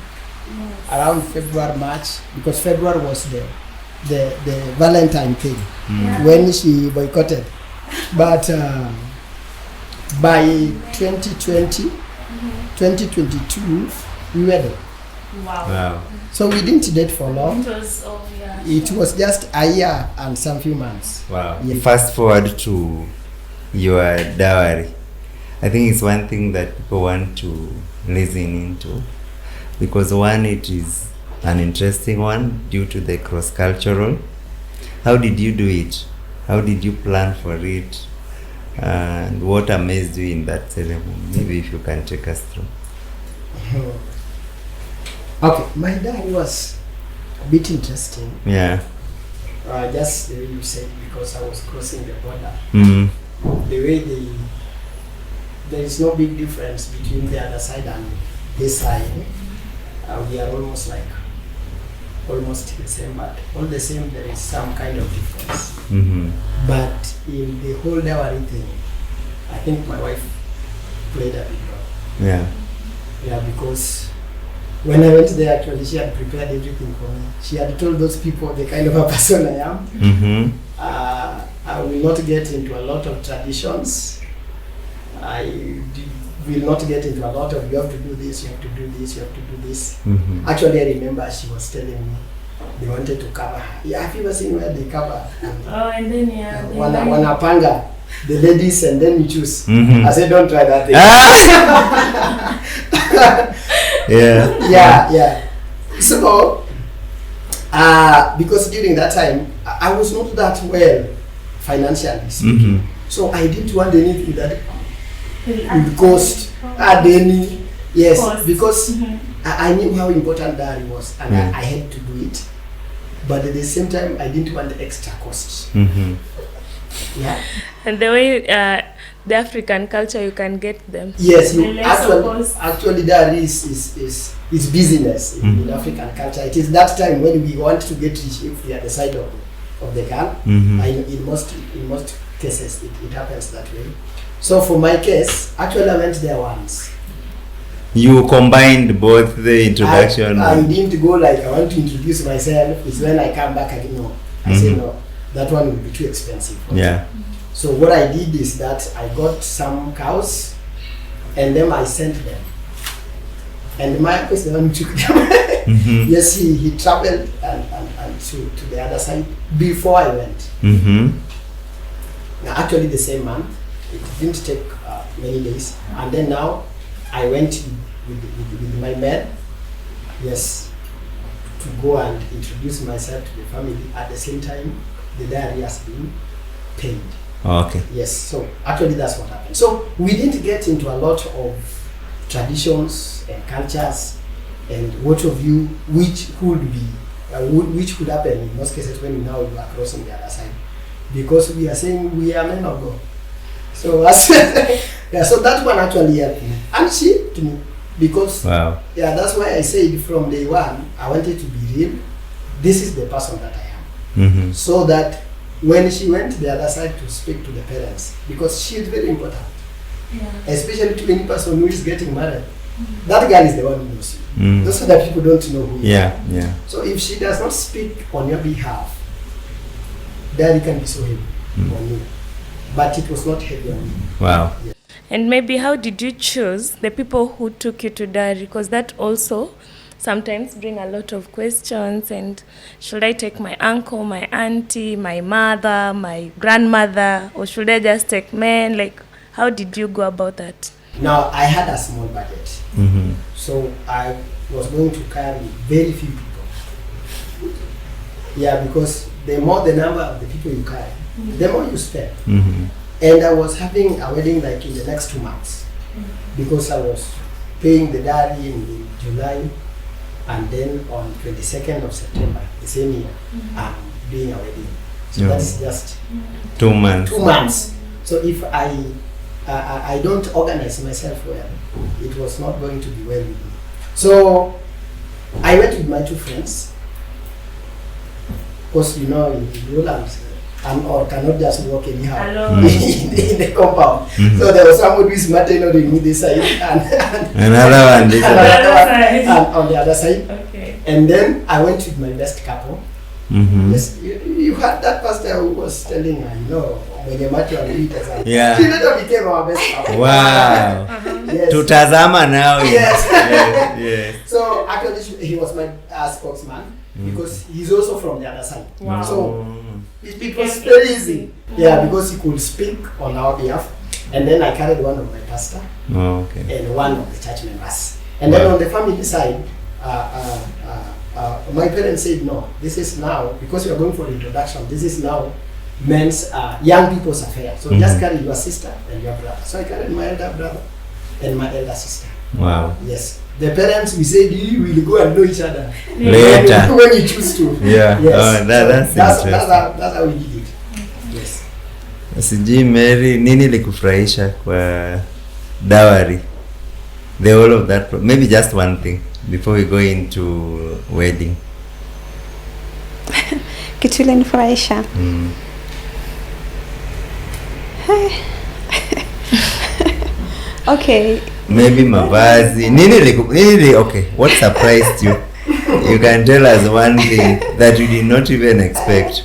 A: Around February, March, because February was the Valentine thing when she boycotted. But by 2020, 2022, we were there.
B: Wow.
A: So we didn't date for long.
B: It
A: It was just a year and some few months.
C: Wow.
A: Yeah.
C: Fast forward to your dowry. I think it's one thing that people want to listen into, because one, it is an interesting one due to the cross-cultural. How did you do it? How did you plan for it? And what amazed you in that ceremony? Maybe if you can take us through.
A: Okay, my dad was a bit interesting.
C: Yeah.
A: Just the way you said, because I was crossing the border.
C: Mm.
A: The way there is no big difference between the other side and this side. We are almost the same, but all the same there is some kind of difference. But in the whole dowry thing, I think my wife played a big role. Yeah, because when I went there, actually she had prepared everything for me. She had told those people the kind of a person I am. I will not get into a lot of traditions. Will not get into a lot of you have to do this, you have to do this, you have to do this. Actually, I remember she was telling me they wanted to cover her. Yeah, have you ever seen where they cover?
B: And then
A: Wanapanga the ladies and then you choose.
C: I
A: said, don't try that thing. Yeah. So, because during that time, I was not that well financially speaking. So I didn't want anything that would cost any. Yes, cost. Because I knew how important dowry was, and I had to do it. But at the same time, I didn't want the extra costs. Yeah.
B: And the way the African culture, you can get them.
A: Yes, actually dowry is business in African culture. It is that time when we want to get rich if we are the side of the girl. In most cases, it happens that way. So for my case, actually I went there once.
C: You combined both the introduction.
A: I didn't go like I want to introduce myself. It's when I come back again. No, I said no. That one will be too expensive.
C: Yeah.
A: So what I did is that I got some cows, and then I sent them. And my uncle is the one who took them. Yes, he traveled and to the other side before I went. Now, actually, the same month. It didn't take many days, and then now I went with my man, yes, to go and introduce myself to the family. At the same time, the dowry has been paid.
C: Okay.
A: Yes, so actually that's what happened. So we didn't get into a lot of traditions and cultures and what of you, which could happen in most cases when now you are crossing the other side, because we are saying we are men of God. So so that one actually helped me, and she to me, because that's why I said from day one I wanted to be real. This is the person that I am, so that when she went to the other side to speak to the parents, because she is very important, especially to any person who is getting married. That girl is the one who knows you. Those other people don't know who you are. So if she does not speak on your behalf, then it can be so heavy on you. But it was not heavy on me.
C: Wow.
B: And maybe how did you choose the people who took you to dowry? Because that also sometimes bring a lot of questions, and should I take my uncle, my auntie, my mother, my grandmother, or should I just take men? Like, how did you go about that?
A: Now, I had a small budget. So I was going to carry very few people. Yeah, because the more the number of the people you carry, the more you spend. And I was having a wedding like in the next 2 months, because I was paying the dowry in July, and then on 22nd of September, the same year, I'm doing a wedding. So that's just
C: 2 months.
A: 2 months. So if I don't organize myself well, it was not going to be well with me. So I went with my 2 friends, because in Roland, or cannot just walk anyhow in the compound. So there was somebody who is smarter than me this side and
C: another one this
A: side. And on the other side.
B: Okay.
A: And then I went with my best couple. Yes, you had that pastor who was telling her, when you match your leaders.
C: Yeah.
A: He later became our best couple.
C: Wow.
A: Yes.
C: Tutazama now.
A: Yes.
C: Yes.
A: So actually he was my spokesman, because he's also from the other side.
B: Wow.
A: So it was very easy. Yeah, because he could speak on our behalf. And then I carried one of my pastor and one of the church members. And then on the family side, my parents said, no, this is now, because you are going for introduction, this is now men's, young people's affair. So just carry your sister and your brother. So I carried my elder brother and my elder sister.
C: Wow.
A: Yes. The parents, we said, you will go and know each other
C: later
A: when you choose to.
C: Yeah.
A: Yes.
C: That's interesting.
A: That's how we did it. Yes.
C: Sijui Mary, nini likufurahisha kwa dowry? The whole of that, maybe just one thing before we go into wedding.
D: Kitu ilinifurahisha. Okay.
C: Maybe mavazi. Nini okay, what surprised you? You can tell us one thing that you did not even expect.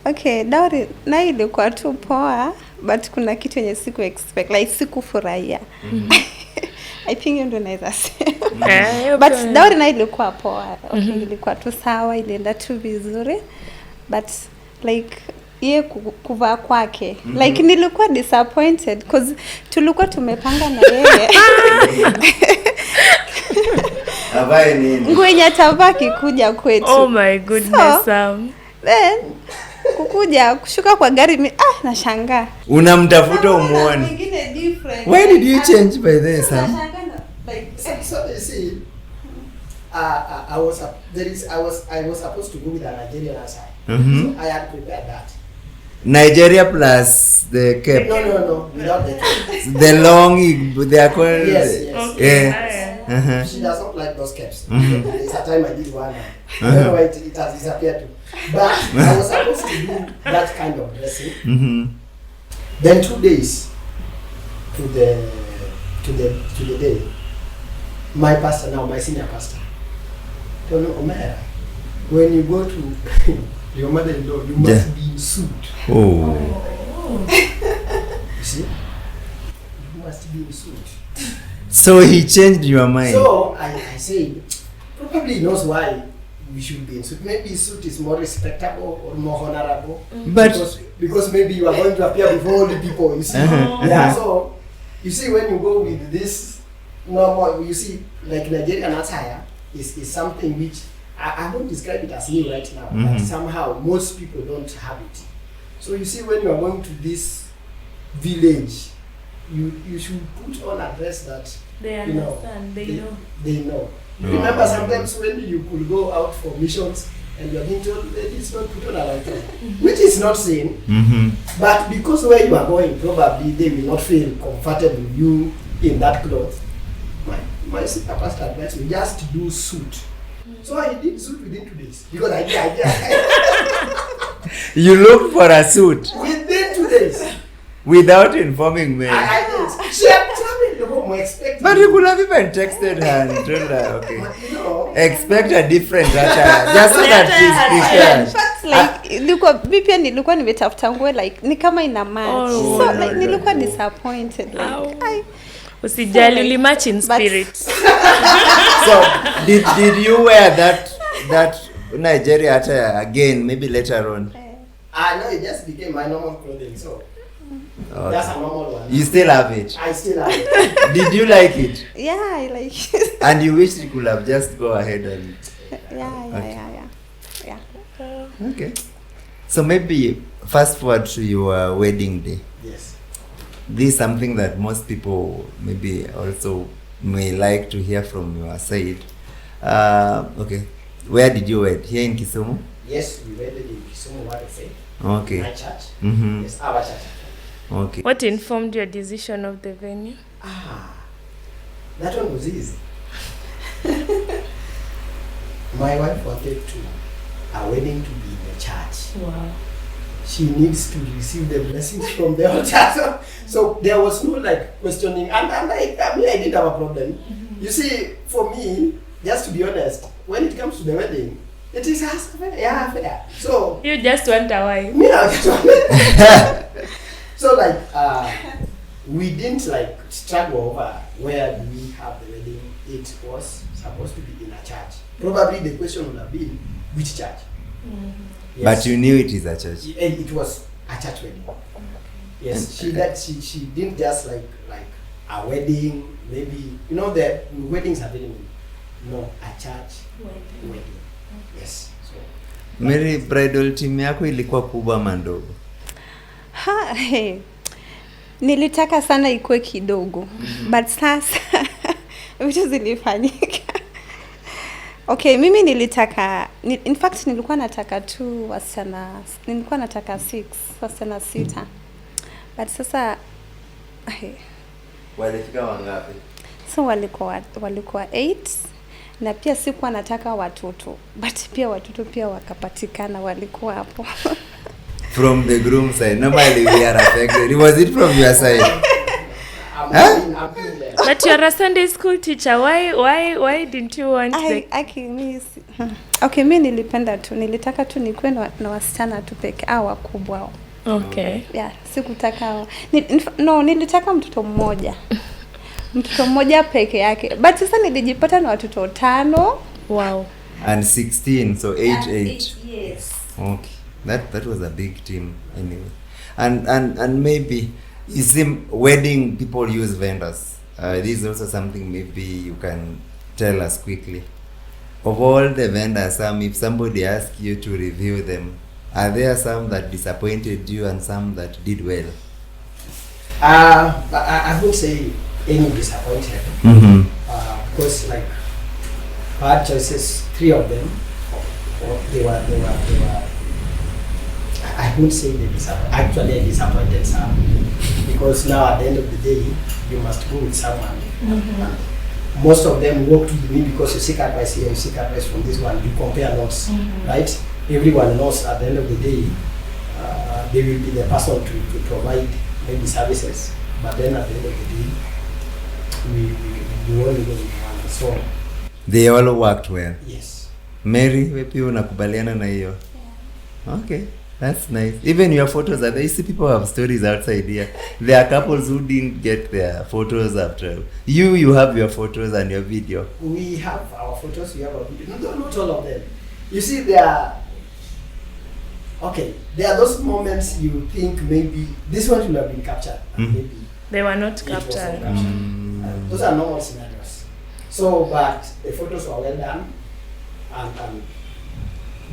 D: Okay, dowry na ilikuwa tu poa, but kuna kitu yenye siku expect, like sikufurahia. I think you don't know that. But dowry na ilikuwa poa. Okay, ilikuwa tu sawa, ilienda tu vizuri. But like ye kuvaa kwake, like nilikuwa disappointed because tulikuwa tumepanga na yeye
C: Avae nini?
D: nguo yenye atavaa kikuja kwetu.
B: Oh my goodness.
D: Then kukuja kushuka kwa gari nashangaa.
C: Unamtafuta umuone.
D: Nyingine different.
C: Why did you change by this, Sam?
A: So you see, I was supposed to go with a Nigerian outside. So I had prepared that.
C: Nigeria plus the cape.
A: No, without the cape.
C: The long, they are called.
A: Yes.
C: Okay.
A: She does not like those capes. It's a time I did one. I don't know why it has disappeared too. But I was supposed to do that kind of dressing. Then 2 days to the day, my pastor now, my senior pastor, told me, Omera, when you go to your mother-in-law, you must be in suit.
C: Oh.
A: You see? You must be in suit.
C: So he changed your mind.
A: So I said, probably he knows why we should be in suit. Maybe suit is more respectable or more honorable.
C: But
A: because maybe you are going to appear before all the people, you see. Yeah, so you see when you go with this normal, you see, like Nigerian attire is something which I won't describe it as new right now, but somehow most people don't have it. So you see, when you are going to this village, you should put on a dress that
B: They understand,
A: they know. Remember sometimes when you could go out for missions and you are being told ladies don't put on a white cloth, which is not sin, but because where you are going, probably they will not feel comfortable with you in that cloth. My sister pastor advised me just do suit. So I did suit within 2 days because I
C: you looked for a suit
A: within 2 days
C: without informing me.
A: I did. She had traveled the home expecting.
C: But you could have even texted her and told her, okay, expect a different attire just so that she's prepared.
D: Like nilikuwa nimetafuta nguo like ni kama ina match. So like nilikuwa disappointed like
B: usijali, uli match in spirit.
C: So did you wear that Nigeria attire again? Maybe later on.
A: No, it just became my normal clothing. So
C: Okay.
A: that's a normal one.
C: You still have it.
A: I still have it.
C: Did you like it?
D: Yeah, I like it.
C: And you wish you could have just go ahead and.
D: Yeah.
C: Okay. So maybe fast forward to your wedding day.
A: Yes.
C: This is something that most people maybe also may like to hear from your side. Okay. Where did you wed? Here in Kisumu?
A: Yes, we wedded in Kisumu, what I say.
C: Okay.
A: My church.
C: Mm-hmm.
A: Yes, our church.
C: Okay.
B: What informed your decision of the venue?
A: That one was easy. My wife wanted a wedding to be in the church.
B: Wow.
A: She needs to receive the blessings from the altar. So there was no questioning. And I didn't have a problem. You see, for me, just to be honest, when it comes to the wedding, it is fair. So
B: You just want a wife.
A: me, I just want So we didn't struggle over where we have the wedding. It was supposed to be in a church. Probably the question would have been which church. Yes.
C: But you knew it is a church.
A: It was a church wedding. Yes, she didn't just like a wedding. Maybe the weddings are very many. No, a church wedding. Yes. So
C: Mary, bridal team yako ilikuwa kubwa ama ndogo?
D: Nilitaka sana ikuwe kidogo. But sasa vitu zilifanyika. Okay, mimi nilitaka in fact nilikuwa nataka tu wasichana, nilikuwa nataka 6, wasichana 6. But sasa
C: Walifika wangapi?
D: So walikuwa 8 na pia sikuwa nataka watoto, but pia watoto pia wakapatikana, walikuwa hapo.
C: From the groom side. Normally we are affected. Was it from your side?
B: But you're a Sunday school teacher. Why didn't you want
D: Okay, mimi nilipenda tu, nilitaka tu nikuwe na wasichana tu peke au wakubwa.
B: Okay.
D: Yeah, sikutaka nilitaka mtoto mmoja. Mtoto mmoja peke yake. But sasa nilijipata na watoto 5.
B: Wow.
C: And 16, so 8.
D: Yes.
C: Okay. That was a big team anyway. And maybe you see wedding people use vendors. This is also something maybe you can tell us quickly. Of all the vendors, if somebody asks you to review them, are there some that disappointed you and some that did well?
A: I would say any disappointed.
C: Mm-hmm.
A: Because bad choices, 3 of them, they were. I would say they disappointed. Actually, I disappointed some, because now at the end of the day, you must go with someone. Mm-hmm. Most of them worked with me because you seek advice here, you seek advice from this one, you compare notes, right? Everyone knows at the end of the day, they will be the person to provide maybe services, but then at the end of the day, we only go with one. So
C: they all worked well.
A: Yes.
C: Mary, wewe unakubaliana na hiyo? Okay. That's nice. Even your photos are there. You see people have stories outside here. There are couples who didn't get their photos after. You have your photos and your video.
A: We have our photos, we have our video. No, not all of them. You see, there are those moments you think maybe this one should have been captured. And maybe
B: they were not
A: it was
B: captured.
A: not captured. Those are normal scenarios. So, but the photos were well done. And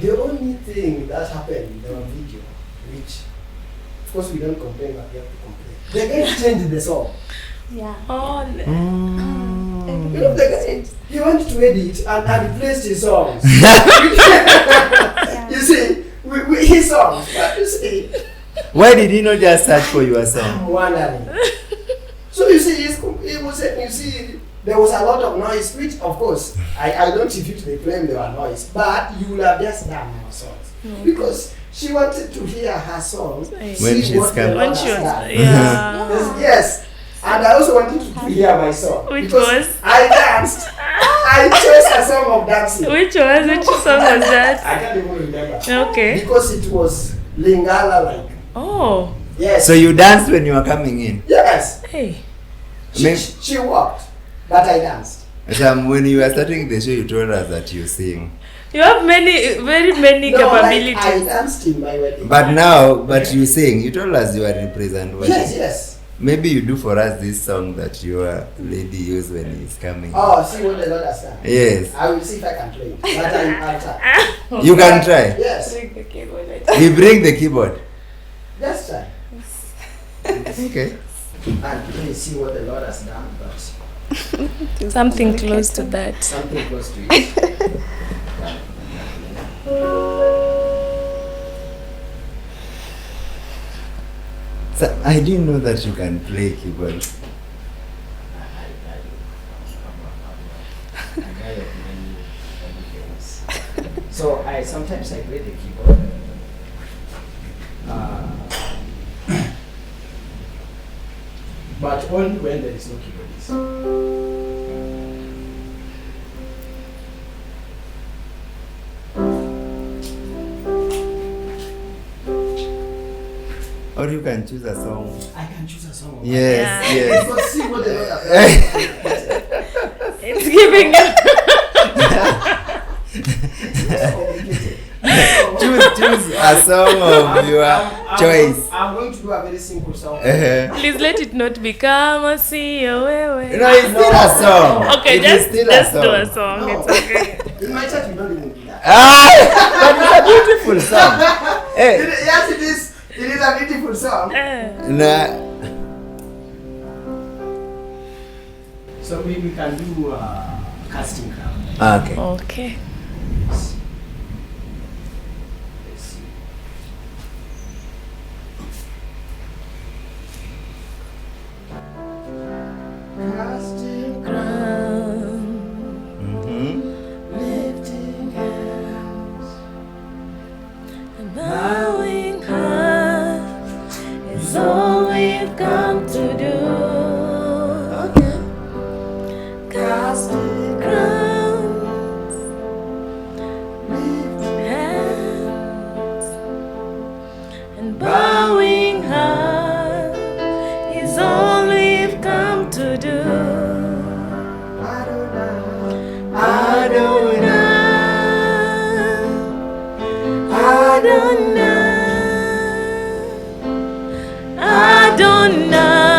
A: the only thing that happened in our video, which of course we don't complain, but we have to complain. The guy changed the song.
D: Yeah.
B: Oh.
A: The guy, he wanted to edit and replaced his songs. You see, his songs. But you see,
C: why did he not just search for your song?
A: I'm wondering. So you see, there was a lot of noise, which of course I don't refute the claim there were noise, but you will have just done our songs because she wanted to hear her songs
C: when she's coming.
B: When she was, yeah.
A: Yes. And I also wanted to hear my song.
B: Which was?
A: I danced. I chose a song of dancing.
B: Which song was that?
A: I can't even remember.
B: Okay.
A: Because it was Lingala like.
B: Oh.
A: Yes.
C: So you danced when you were coming in?
A: Yes.
B: Hey.
A: She walked, but I danced.
C: Sam, when you were starting the show, you told us that you sing.
B: You have very many capabilities.
A: Like I danced in my wedding.
C: But now, you sing. You told us you are represent worship.
A: Yes.
C: Maybe you do for us this song that your lady used when he's coming.
A: Oh, see what the Lord has done.
C: Yes.
A: I will see if I can play it. But I'll try.
C: You can try.
A: Yes.
B: Bring the keyboard.
C: We bring the keyboard.
A: Just try.
C: Okay.
A: And please see what the Lord has done. But
B: Something close to that.
A: something close to it.
C: So, I didn't know that you can play keyboard.
A: So sometimes I play the keyboard. But only when there is no keyboardist.
C: Or you can choose a song.
A: I can choose a song.
C: Yes,
B: Yeah.
C: yes.
A: But see what the Lord has done.
B: It's giving you.
C: choose a song of your choice.
A: I'm going to do a very simple song.
B: Please let it not become a CEO.
C: No, it's still a song.
B: Okay,
C: It is
B: just
C: still
B: do a
C: song.
B: song.
A: No.
B: It's okay.
A: In my church, we don't even do that.
C: But it's a beautiful song. Hey.
A: Yes, it is. It is a beautiful song.
C: Nah.
A: So we can do casting crown.
C: Okay.
B: Okay.
A: Let's see. Casting crown,
C: Mm-hmm.
A: lifting hands.
B: Bowing heart is all we've come to do.
A: Casting
B: Crowns,
A: lifting
B: hands, and bowing heart is all we've come to do.
A: Adonai,
B: Adonai,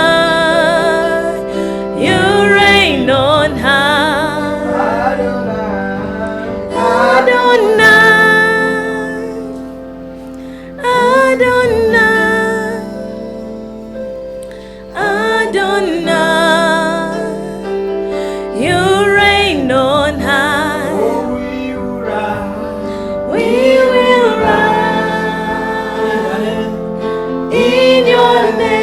B: Adonai, you reign on high. Adonai, Adonai, Adonai, you reign on high. We will rise in your name,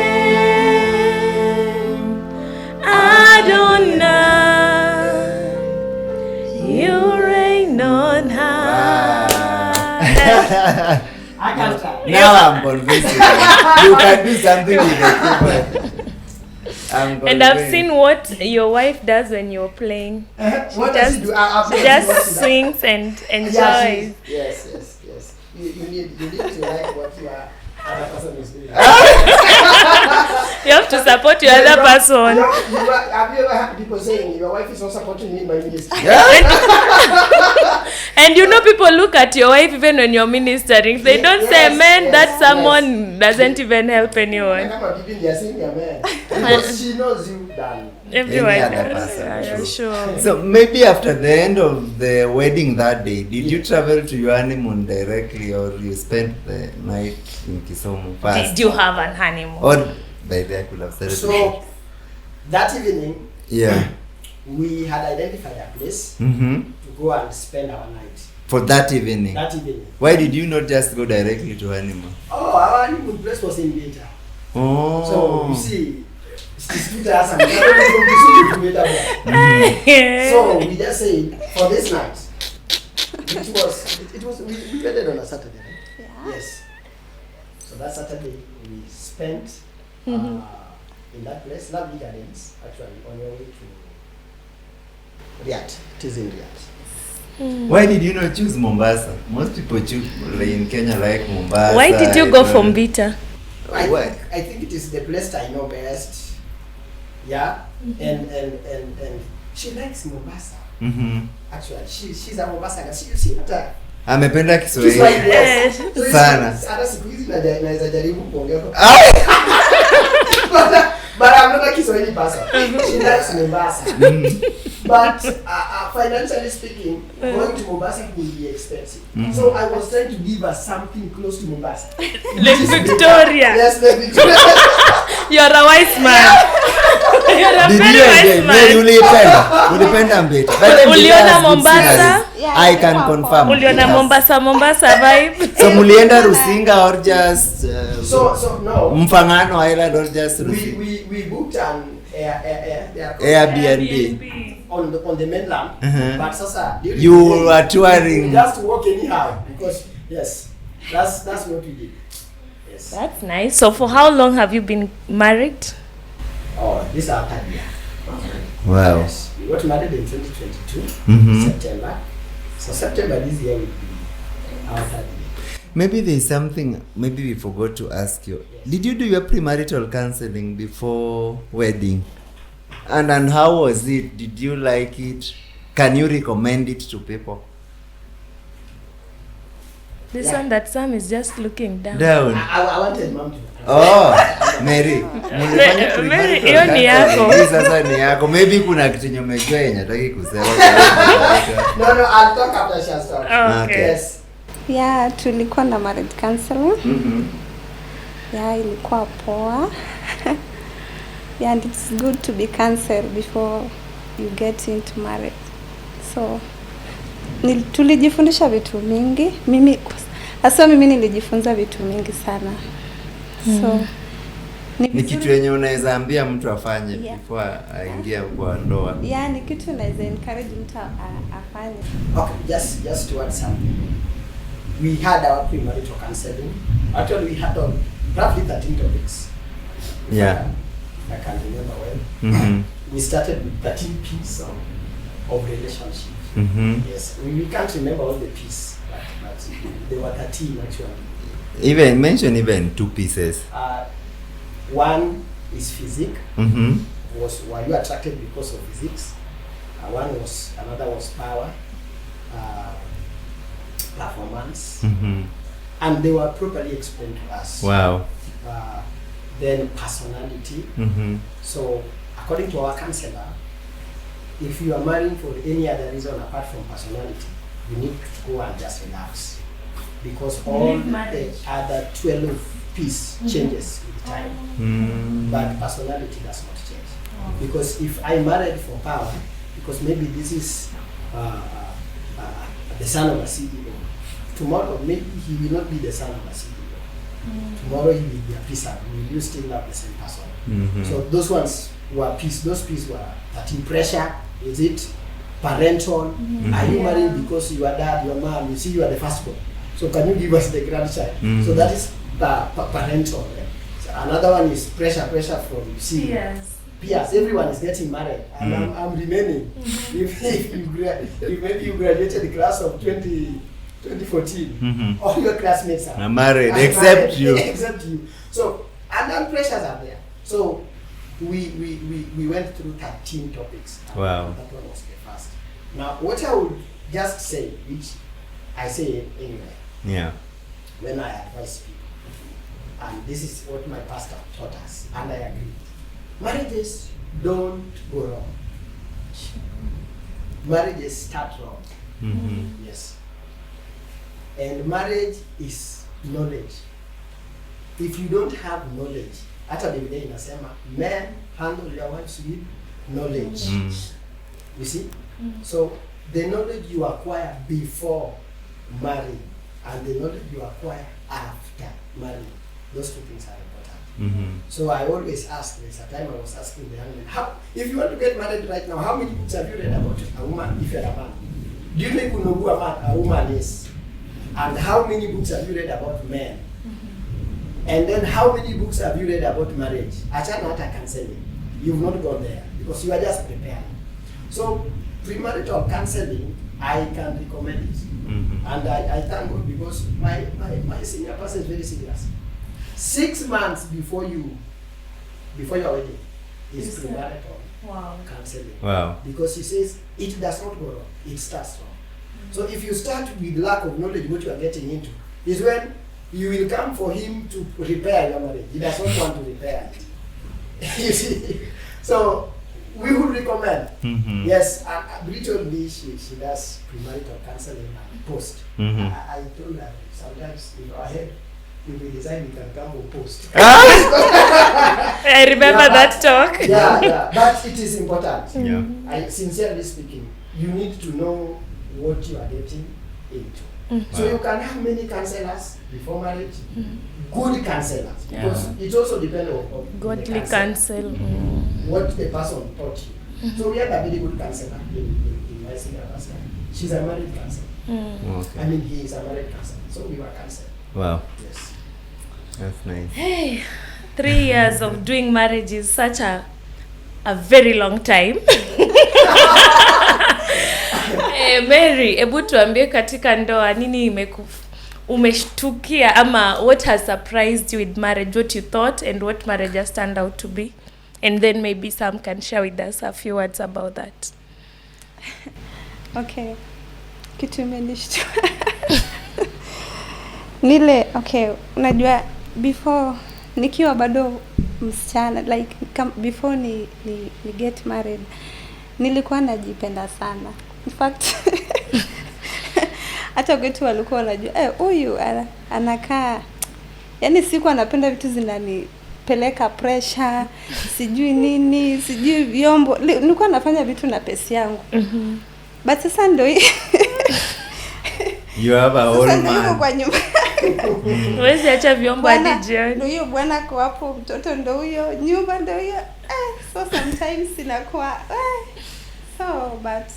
B: Adonai, you reign on high.
A: I can try.
C: Now I'm convinced. You can do something with the keyboard.
B: And I've seen what your wife does when you're playing.
A: What does she do?
B: She just swings and enjoys.
A: Yes. You need to like what your other person is doing.
B: You have to support your other person.
A: Have you ever heard people saying your wife is not supporting me in my ministry?
B: And you know, people look at your wife even when you're ministering. They don't say, man, that someone doesn't even help anyone.
A: Come on, people, they are saying your man. Because she knows you than
B: Everyone
C: Any other
B: does.
C: person,
B: Yeah,
C: true.
B: sure.
C: So maybe after the end of the wedding that day, did you travel to your honeymoon directly, or you spent the night in Kisumu first?
B: Did you have an honeymoon?
C: Or by then I could have started.
A: So that evening,
C: yeah.
A: we had identified a place
C: Mm-hmm.
A: to go and spend our night.
C: For that evening.
A: That evening.
C: Why did you not just go directly to honeymoon?
A: Oh, our honeymoon place was in Beta.
C: Oh.
A: So you see, she's put us and from Beta. So we just said for this night, it was we wedded on a Saturday, right?
D: Yeah.
A: Yes. So that Saturday we spent in that place, lovely gardens, actually, on your way to Riyadh. It is in Riyadh.
C: Why did you not choose Mombasa? Most people choose in Kenya like Mombasa.
B: Why did you go from Vita?
C: Why?
A: I think it is the place I know best. Yeah, and she likes Mombasa.
C: Mhm.
A: Actually, she's a Mombasa girl. See hata
C: Amependa Kiswahili.
A: Kiswahili, yes.
C: Sana.
A: Hata siku hizi naweza jaribu kuongea. But I'm not a Kiswahili person. She likes Mombasa. But financially speaking, going to Mombasa will be expensive. So I was trying to give her something close to Mombasa.
B: Lake Victoria.
A: Yes, Lake Victoria.
B: You're a wise man. You're a
C: Did
B: very
C: you
B: wise
C: enjoy?
B: man.
C: Ulipenda Mbita. But then
B: Uliona
C: Mbita has good
B: Mombasa?
C: scenery. I can confirm.
B: Uliona
C: Yes.
B: Mombasa vibe.
C: So mulienda Rusinga or just
A: So no.
C: Mfangano Island or just Rusinga?
A: We booked an
C: Airbnb.
A: on the mainland. But sasa during
C: You
A: the day,
C: were touring.
A: we just walk anyhow because yes, that's what we did. Yes.
B: That's nice. So for how long have you been married?
A: Oh, this is our third year.
C: Wow.
A: Yes. We got married in 2022, September. So September this year will be our third year.
C: Maybe there's something maybe we forgot to ask you.
A: Yes.
C: Did you do your premarital counseling before wedding? And how was it? Did you like it? Can you recommend it to people?
B: This one that Sam is just looking down.
C: Down.
A: I wanted mom to.
C: Oh, Mary. Mulifanya premarital
B: Mary, hiyo ni
C: counseling.
B: yako.
C: Hii sasa ni yako. Maybe kuna kitu yenye umejua yenye hataki kusema.
A: No, I'll talk after she has talked.
B: Okay.
A: Yes.
D: Yeah, tulikuwa na marriage counselor.
C: Mhm.
D: Yeah, ilikuwa poa. Yeah, and it's good to be counseled before you get into marriage. So tulijifundisha vitu mingi. Mimi nilijifunza vitu mingi sana. So
C: Ni kitu yenye unaweza ambia mtu afanye
D: Yeah.
C: before aingie kwa ndoa.
D: yeah, ni kitu naweza encourage mtu afanye.
A: Okay, just to add something. We had our premarital counseling. Actually, we had roughly 13 topics.
C: Yeah.
A: I can't remember well.
C: Mhm.
A: We started with 13 P's of relationship.
C: Mhm.
A: Yes, we can't remember all the P's, but there were 13 actually.
C: Mention 2 pieces.
A: One is physique.
C: Mhm.
A: Were you attracted because of physics? Another was power, performance, and they were properly explained to us.
C: Wow.
A: Then personality.
C: Mhm.
A: So according to our counselor, if you are marrying for any other reason apart from personality, you need to go and just relax, because all the other 12 P's changes with time. But personality does not change. Because if I married for power, because maybe this is the son of a CEO, tomorrow maybe he will not be the son of a CEO. Tomorrow he will be a peace. Will you still love the same person? So those ones were peace. Those peace were 13 pressure. Is it parental? Are you married because your dad, your mom, you see you are the firstborn? So can you give us the grandchild? So that is parental. So another one is pressure from peers. Everyone is getting married, and I'm remaining. If maybe you graduated the class of 2014, all your classmates are
C: married,
A: are
C: except
A: married,
C: you.
A: Except you. So and then pressures are there. So we went through 13 topics.
C: Wow.
A: That one was the first. Now what I would just say, which I say anyway,
C: Yeah.
A: when I advise people, and this is what my pastor taught us, and I agree. Marriages don't go wrong. Marriages start wrong. Yes. And marriage is knowledge. If you don't have knowledge, hata Biblia inasema, men handle your wives with knowledge. You see? So the knowledge you acquire before marrying and the knowledge you acquire after marrying, those two things are important. So I always ask, there's a time I was asking the young men, if you want to get married right now, how many books have you read about a woman if you're a man? Do you know who a woman is? And how many books have you read about men? And then how many books have you read about marriage? Achana hata counseling. You've not gone there because you are just preparing. So premarital counseling, I can recommend it. And I thank God because my senior pastor is very serious. 6 months before your wedding, is
B: Is
A: premarital
B: Wow.
A: counseling.
C: Wow.
A: Because he says it does not go wrong, it starts wrong. So if you start with lack of knowledge, what you are getting into is when you will come for him to repair your marriage. He does not want to repair it. You see? So we would recommend. Yes, Bri told me she does premarital counseling and post. I told her sometimes in our head, if we decide we can come or post.
B: I remember that talk.
A: Yeah, but it is important.
C: Yeah.
A: I sincerely speaking, you need to know what you are getting into. So
C: Wow.
A: you can have many counselors before marriage, good counselors, because
B: Yeah.
A: it also depends on
B: Godly
A: the counselor,
B: counsel.
A: what the person taught you. So we have a very good counselor in my senior pastor. She's a married counselor.
C: Okay.
A: I mean, he is a married counselor. So we were counseled.
C: Wow.
A: Yes.
C: That's nice.
B: Hey, 3 years of doing marriage is such a very long time. Mary, hebu tuambie katika ndoa nini umeshtukia ama what has surprised you with marriage, what you thought and what marriage has turned out to be, and then maybe Sam can share with us a few words about that.
D: Okay, kitu imenishtua nile. Okay, unajua before nikiwa bado msichana, like before ni get married, nilikuwa najipenda sana. In fact hata kwetu walikuwa wanajua huyu anakaa, yani siku anapenda vitu zinanipeleka pressure, sijui nini, sijui vyombo. Nilikuwa nafanya vitu na pesa yangu. But sasa ndio
C: You have a old man.
D: Kwa nyumba
B: Wewe acha vyombo hadi jioni.
D: Ndio huyo bwana kwa hapo, mtoto ndio huyo, nyumba ndio hiyo. So sometimes inakuwa so, but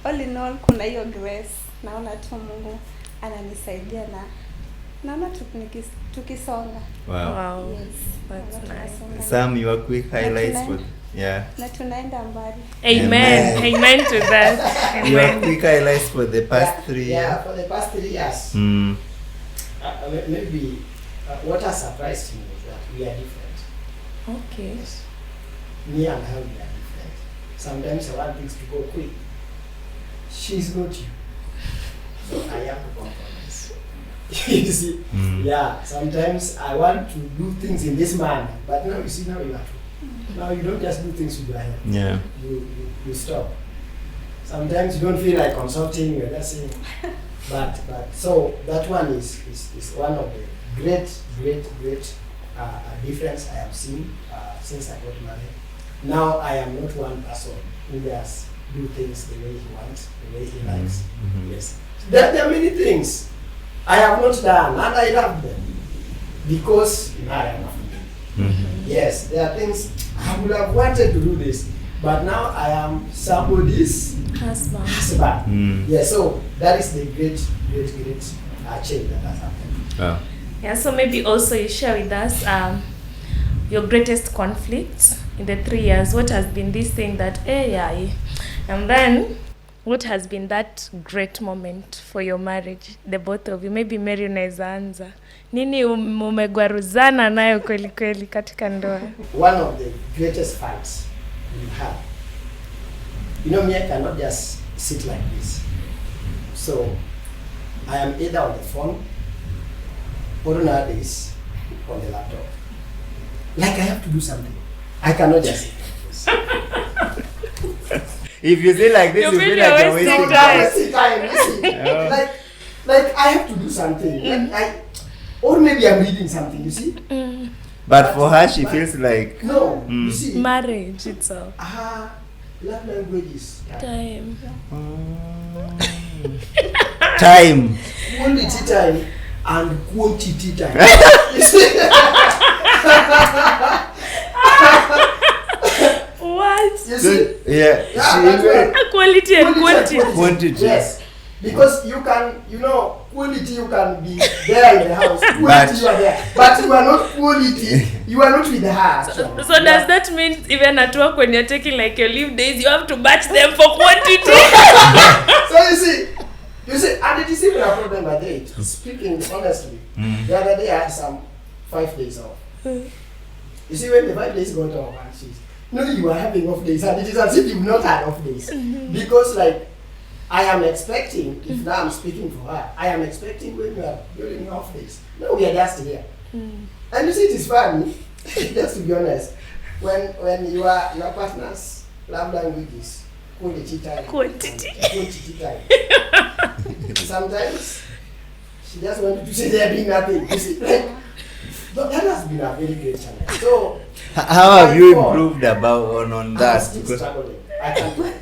D: all in all kuna hiyo grace. Naona tu Mungu ananisaidia na naona tukisonga.
C: Wow.
D: Yes.
B: That's nice.
C: Some your quick highlights for
D: Na tunaenda mbali.
B: Amen. Amen to that.
C: your
B: Amen.
C: quick highlights for the past 3 years.
A: Yeah, for the past 3 years. Maybe what has surprised me is that we are different.
B: Okay.
A: Yes. Me and her, we are different. Sometimes I want things to go quick. She's not you. So I have to compromise. You see? Yeah, sometimes I want to do things in this manner, but now you see, now you have to. Now you don't just do things with your hand.
C: Yeah.
A: You stop. Sometimes you don't feel like consulting, you're just saying. But so that one is one of the great difference I have seen since I got married. Now I am not one person who just do things the way he wants, the way he likes. Yes. There are many things I have not done and I love them because I am a female. Yes, there are things I would have wanted to do this, but now I am somebody's husband. Yeah, so that is the great change that has happened.
C: Oh.
B: Yeah, so maybe also you share with us your greatest conflict in the 3 years. What has been this thing that and then what has been that great moment for your marriage, the both of you? Maybe Mary unaweza anza. Nini umegwaruzana nayo kweli kweli katika ndoa?
A: One of the greatest fights we have. You know, me, I cannot just sit like this. So I am either on the phone or nowadays on the laptop. Like I have to do something. I cannot just sit like this.
C: If you say like this,
B: You
C: you
B: feel
C: feel
B: you're
C: like you're
B: wasting
C: wasting
B: time.
C: time.
A: Wasting time, you see. Like I have to do something. Or maybe I'm reading something, you see.
C: But for her, she feels like
A: No, you see.
B: Marriage itself.
A: Love language is time.
C: time.
A: Quality time and quantity time. You see?
B: What?
A: You see?
C: Yeah.
A: That's right.
B: Quality and quantity.
C: Quantity.
A: Yes. Because you can, quality you can be there in the house. Quality you are there. But you are not quality. You are not with her.
B: So does that mean even at work when you're taking like your leave days, you have to match them for quantity?
A: So you see, and it is even a problem by date. Speaking honestly, the other day I had some 5 days off. You see, when the 5 days got off and she's, no, you are having off days, and it is as if you've not had off days. Because, like, I am expecting, if now I'm speaking for her, I am expecting when you are during off days. No, we are just here. And you see, it is funny, just to be honest, when you are your partner's love languages, quantity time. Sometimes she just wanted to say they're doing nothing. You see, like, but that has been a very great challenge. So,
C: how have you improved on that?
A: I'm still struggling. I can't lie.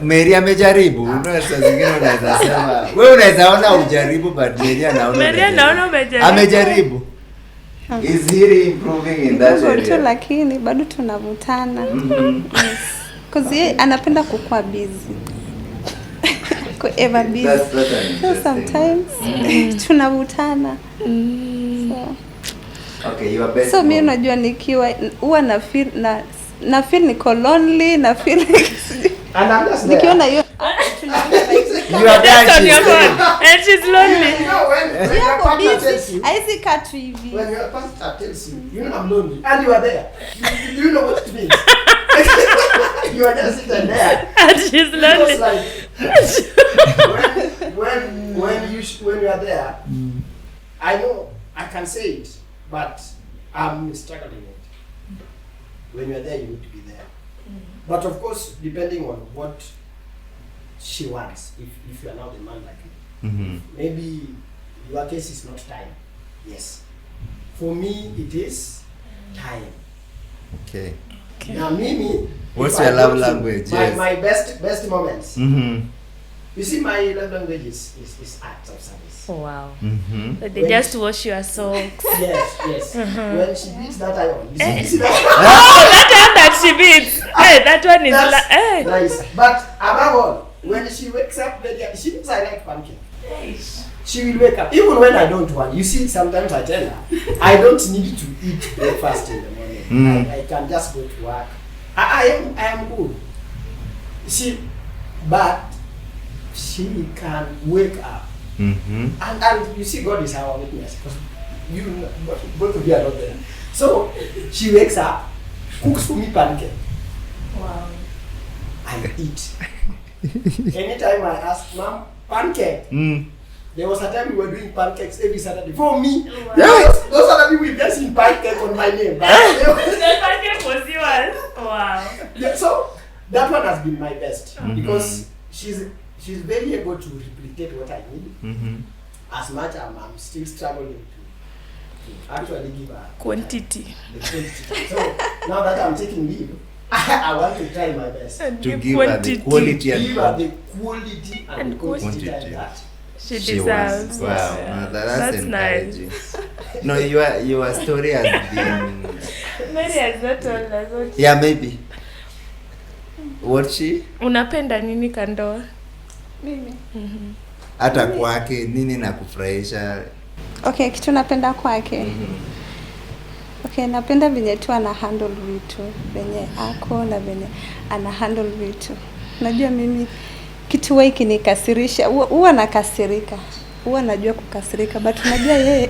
C: Mary amejaribu, unaona saa zingine unaweza sema wewe unaweza ona ujaribu but Mary anaona amejaribu. Is he really improving in that area?
D: Lakini bado tunavutana. Yes. Cause yeye anapenda kukua busy. Ever busy. So sometimes tunavutana. So
C: okay, you are best.
D: So mimi unajua nikiwa huwa na feel niko lonely, na feel like
A: and I'm just
D: nikiona hiyo
C: you are
B: just on your phone and she's lonely.
A: You know, when your partner tells you,
D: haisi cut hivi.
A: when your partner tells you, you know I'm lonely, and you are there, you know what it means. You are just sitting there
B: And she's lonely.
A: Because, like, when you are there, I know I can say it, but I'm struggling with it. When you are there, you need to be there. But of course, depending on what she wants, if you are now the man like maybe your case is not time. Yes. For me, it is time.
C: Okay.
A: Now, Mimi,
C: what's
A: if
C: your
A: I
C: love
A: go to
C: language?
A: My best moments.
C: Mm-hmm.
A: You see, my love language is acts of service.
B: Wow.
C: Mm-hmm.
B: But they just wash your socks.
A: Yes. When she beats that iron, you see that?
B: That time that she beats. Hey, that one is
A: That's nice. But above all, when she wakes up, she thinks I like pancake. She will wake up, even when I don't want. You see, sometimes I tell her, I don't need to eat breakfast in the morning. I can just go to work. I am good. But she can wake up. And you see, God is our witness, because both of you are not there. So she wakes up, cooks for me pancake.
B: Wow.
A: I eat. Anytime I ask, Mom, pancake. There was a time we were doing pancakes every Saturday for me. Wow. Yes, those other people will just in pancake on my name.
B: The pancake was yours. Wow.
A: Yeah, so that one has been my best, because she's very able to replicate what I need. As much as I'm still struggling to actually give her
B: quantity.
A: the quantity. So now that I'm taking leave, I want to try my best
B: And
C: to give her the quality and
A: give her the quality and quantity that
B: she
C: she
B: deserves.
C: wants. Wow,
B: Yeah.
C: no, that's
B: nice.
C: No, your story has been.
B: Mary has not told us what.
C: Yeah, maybe. What she?
B: Unapenda nini kandoa?
D: Mimi.
C: Hata kwake nini na kufurahisha?
D: Okay, kitu napenda kwake. Okay, napenda venye tu ana handle vitu, venye ako na venye ana handle vitu. Najua mimi kitu wewe kinikasirisha, huwa nakasirika. Huwa najua kukasirika, but unajua yeye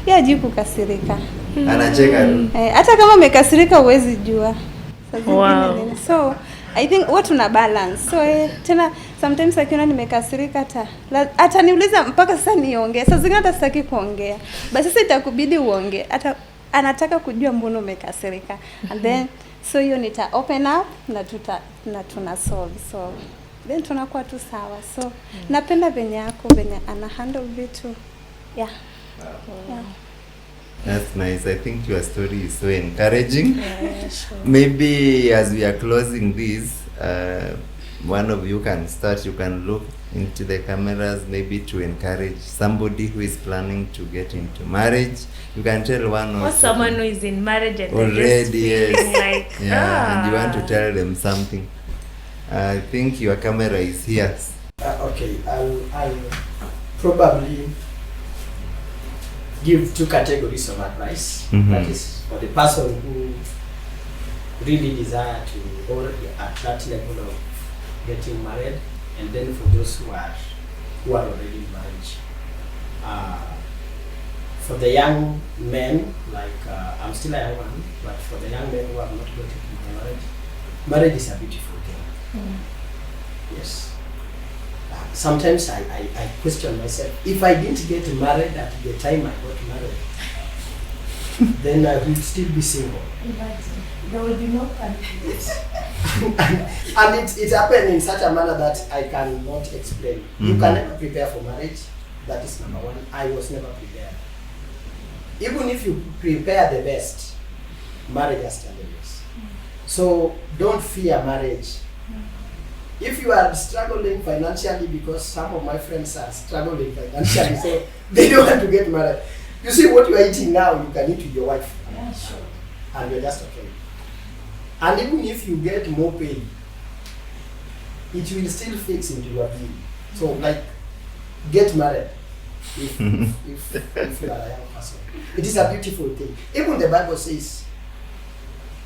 D: yeye hajui kukasirika.
C: Anacheka tu.
D: Hata kama umekasirika huwezi jua.
B: Wow.
D: So I think what tuna balance. So tena sometimes akiona nimekasirika hata niuliza mpaka sasa niongee. Sasa zingine hata sitaki kuongea. Basi sasa itakubidi uongee. Hata anataka kujua mbona umekasirika. And then so hiyo nita open up na tuna solve. So then tunakuwa tu sawa. So napenda venye yako venye ana handle vitu. Yeah. Yeah.
C: That's nice. I think your story is so encouraging.
D: Yeah, sure.
C: Maybe as we are closing this, one of you can start. You can look into the cameras, maybe to encourage somebody who is planning to get into marriage. You can tell one
B: Or
C: or
B: someone who is in marriage and
C: already,
B: they're just feeling like,
C: and you want to tell them something. I think your camera is here.
A: Okay, I'll probably give two categories of advice. That is for the person who really desire to, or at that level of getting married, and then for those who are already in marriage. for the young men, like I'm still a young one, but for the young men who have not got into marriage, marriage is a beautiful thing. Yes. Sometimes I question myself, if I didn't get married at the time I got married, then I would still be single.
B: Imagine. There will be no conflict.
A: And it happened in such a manner that I cannot explain. You can never prepare for marriage. That is number one. I was never prepared. Even if you prepare the best, marriage has challenges. So don't fear marriage. If you are struggling financially, because some of my friends are struggling financially, so they don't want to get married. You see what you are eating now, you can eat with your wife.
B: Yeah, sure.
A: And you're just okay. And even if you get more pain, it will still fix into your bill. So like, get married if you are a young person. It is a beautiful thing. Even the Bible says,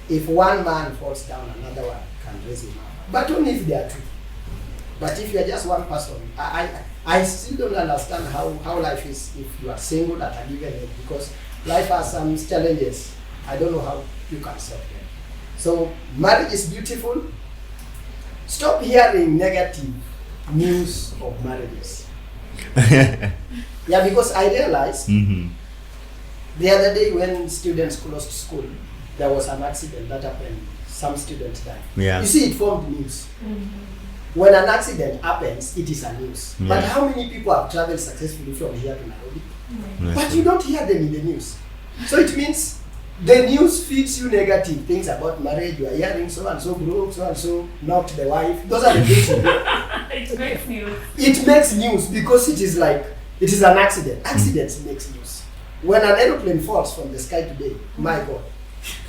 A: if one man falls down, another one can raise him up. But only if they are two. But if you are just one person, I still don't understand how life is if you are single at a given age, because life has some challenges. I don't know how you can solve them. So marriage is beautiful. Stop hearing negative news of marriages. Yeah, because I realized the other day when students closed school, there was an accident that happened. Some students died.
C: Yeah.
A: You see, it formed news. When an accident happens, it is a news.
C: Yeah.
A: But how many people have traveled successfully from here to Nairobi?
C: Yes.
A: But you don't hear them in the news. So it means the news feeds you negative things about marriage. You are hearing so and so broke, so and so knocked the wife. Those are the things you hear.
B: It makes news.
A: It makes news because it is like, it is an accident. Accidents makes news. When an aeroplane falls from the sky today, my God.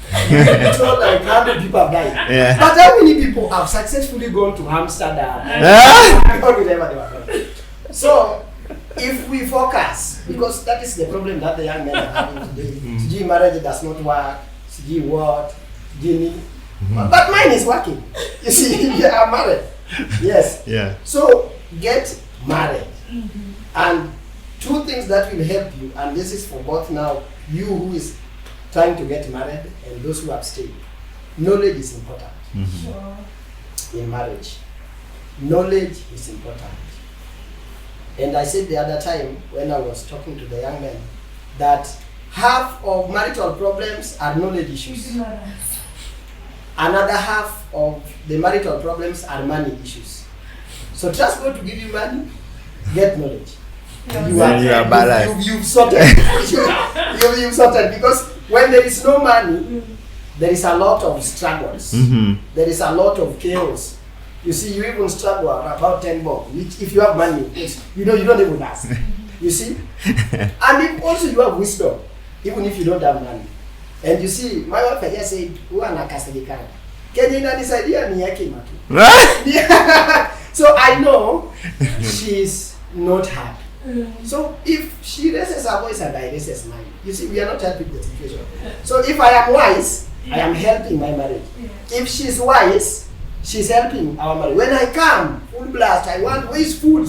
A: It's not like 100 people have died.
C: Yeah.
A: But how many people have successfully gone to Amsterdam? Gone with everyone. So, if we focus, because that is the problem that the young men are having today. Sijui marriage does not work. Sijui what? Sijui But mine is working. You see, I'm married. Yes.
C: Yeah.
A: So, get married. And two things that will help you, and this is for both now, you who is trying to get married and those who have stayed. Knowledge is important
B: Sure.
A: in marriage. Knowledge is important. And I said the other time when I was talking to the young men that half of marital problems are knowledge issues.
B: Ignorance.
A: Another half of the marital problems are money issues. So trust God to give you money, get knowledge.
C: You are balanced.
A: You've sorted. You've sorted, because when there is no money, there is a lot of struggles. There is a lot of chaos. You see, you even struggle about 10 bob, which if you have money, you don't even ask. You see? And if also you have wisdom, even if you don't have money. And you see, my wife just said, huwa nakasirikana. Kenya inanisaidia ni hekima tu. So I know she's not happy. So if she raises her voice and I raises mine, you see, we are not helping the situation. So if I am wise, I am helping my marriage. If she's wise, she's helping our marriage. When I come, full blast, I want waste food,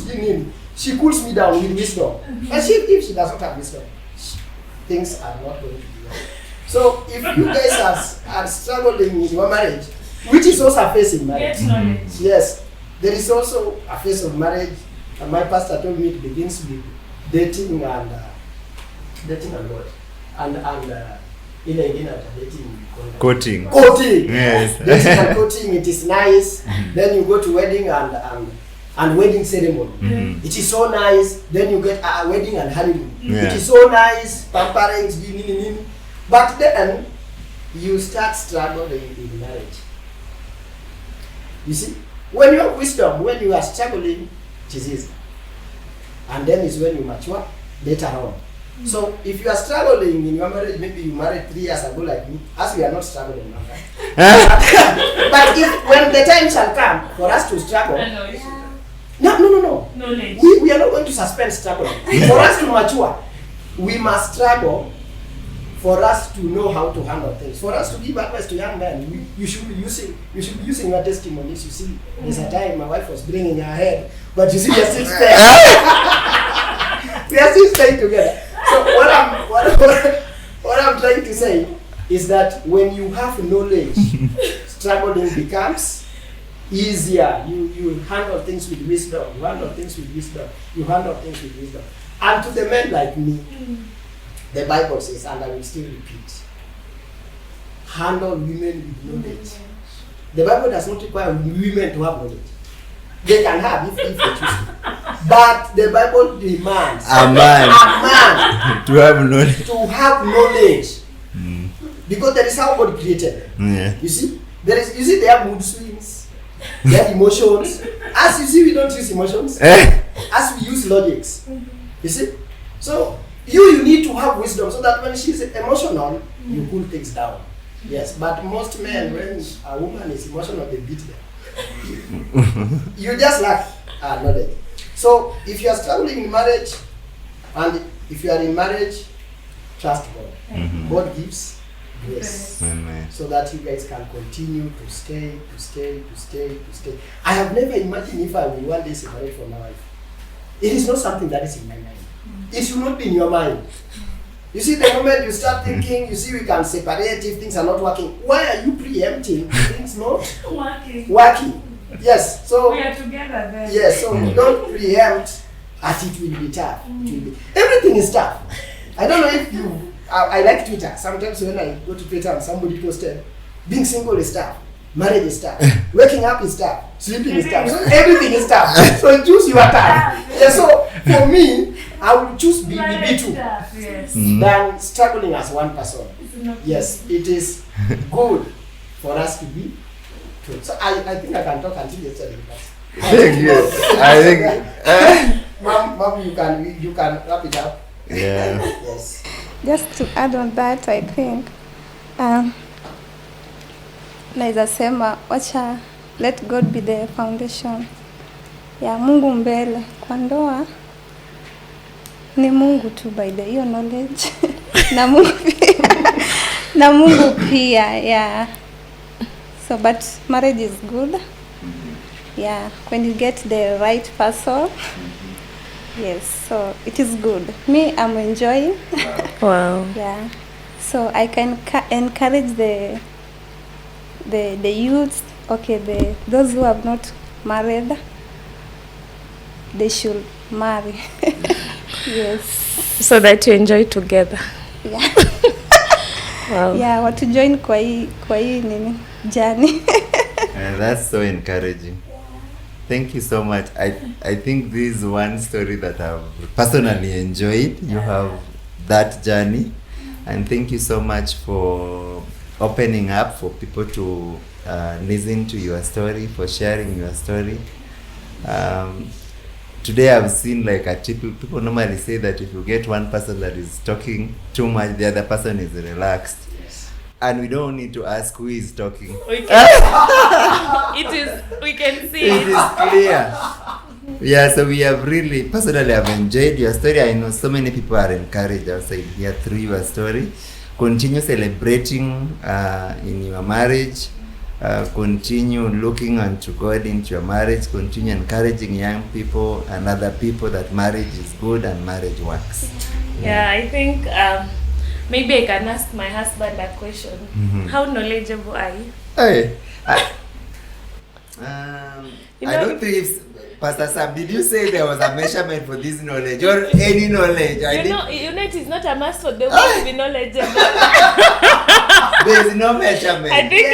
A: she cools me down with wisdom. And if she does not have wisdom, things are not going to be well. So if you guys are struggling in your marriage, which is also a phase in marriage.
B: Get knowledge.
A: Yes, there is also a phase of marriage. And my pastor told me it begins with dating and what? And
C: Courting.
A: Courting.
C: Yes.
A: Dating and courting, it is nice. Then you go to wedding and wedding ceremony. It is so nice. Then you get a wedding and honeymoon.
C: Yeah.
A: It is so nice, pampering, but then you start struggling in marriage. You see, when you have wisdom, when you are struggling, it is easy. And then is when you mature later on. So if you are struggling in your marriage, maybe you married 3 years ago like me, as we are not struggling now. But if when the time shall come for us to struggle, no.
B: Knowledge.
A: We are not going to suspend struggling. For us to mature, we must struggle for us to know how to handle things. For us to give advice to young men, you should be using your testimonies. You see, there's a time my wife was bringing her head, but you see, we are still staying. We are still staying together. So what I'm trying to say is that when you have knowledge, struggling becomes easier. You handle things with wisdom. You handle things with wisdom. You handle things with wisdom. And to the men like me, the Bible says, and I will still repeat, handle women with knowledge. The Bible does not require women to have knowledge. They can have if they choose to. But the Bible demands
C: A man
A: to have knowledge. Because that is how God created them.
C: Yeah.
A: You see, they have mood swings, they have emotions. As you see, we don't use emotions. As we use logics. You see? So you need to have wisdom so that when she's emotional, you cool things down. Yes, but most men, when a woman is emotional, they beat them. You just lack knowledge. So if you are struggling in marriage, and if you are in marriage, trust God. God gives grace.
C: Amen.
A: So that you guys can continue to stay. I have never imagined if I will one day separate from my wife. It is not something that is in my mind. It should not be in your mind. You see, the moment you start thinking, you see, we can separate if things are not working. Why are you preempting things not working? Yes, so
B: We are together then.
A: yes, so you don't preempt as it will be tough. It will be, everything is tough. I don't know if you. I like Twitter. Sometimes when I go to Twitter and somebody posted, being single is tough, marriage is tough, waking up is tough, sleeping is tough. So everything is tough. So choose your tough. Yeah, so for me, I will choose be two
B: Yes.
A: than struggling as one person. Yes, it is good for us to be two. So I think I can talk until yesterday.
C: Thank you. I think.
A: Mom, you can wrap it up.
C: Yeah.
A: Yes.
D: Just to add on that, I think naweza sema wacha let God be the foundation ya Mungu mbele. Kwa ndoa ni Mungu tu, by the hiyo knowledge na Mungu na Mungu pia, yeah. So but marriage is good, yeah, when you get the right person. Yes, so it is good. Me, I'm enjoying.
B: Wow.
D: Yeah, so I can encourage the youths. Okay, those who have not married, they should marry. Yes.
B: So that you enjoy together.
D: Yeah.
B: Wow.
D: Yeah, watu join kwa hii nini journey.
C: That's so encouraging. Thank you so much. I think this is one story that I've personally enjoyed. You have that journey, and thank you so much for opening up for people to listen to your story, for sharing your story. Today I've seen like people normally say that if you get one person that is talking too much, the other person is relaxed. And we don't need to ask who is talking.
B: We can see
C: It is clear. Yeah, so we have really, personally, I've enjoyed your story. I know so many people are encouraged outside here through your story. Continue celebrating in your marriage. Continue looking unto God into your marriage. Continue encouraging young people and other people that marriage is good and marriage works.
B: Yeah, I think maybe I can ask my husband a question. How knowledgeable are you?
C: Hey,
B: You
C: I
B: know-
C: don't think if Pastor Sam, did you say there was a measurement for this knowledge or any knowledge? I think
B: You know, it is not a must for them to be knowledgeable.
C: there is no measurement.
B: I think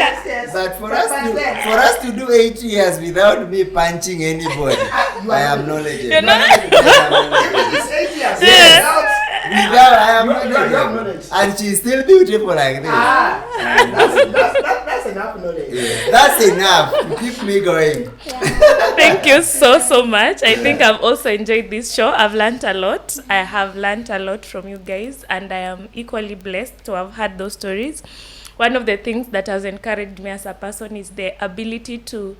C: But for us to do 8 years without me punching anybody, I am knowledgeable.
B: You're not-
A: It's 8 years.
B: Yes.
C: Without I am
A: You have
C: knowledgeable.
A: knowledge.
C: And she's still beautiful like this.
A: That's enough knowledge.
C: Yeah, that's enough to keep me going.
B: Thank you so much. I think I've also enjoyed this show. I've learned a lot. I have learned a lot from you guys, and I am equally blessed to have heard those stories. One of the things that has encouraged me as a person is the ability to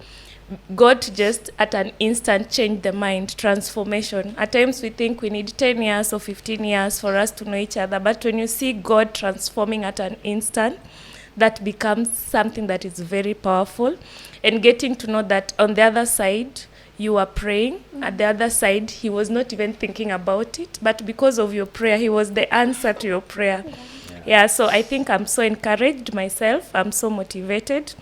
B: God just at an instant change the mind, transformation. At times we think we need 10 years or 15 years for us to know each other, but when you see God transforming at an instant, that becomes something that is very powerful. And getting to know that on the other side, you were praying. At the other side, he was not even thinking about it. But because of your prayer, he was the answer to your prayer. Yeah, so I think I'm so encouraged myself. I'm so motivated.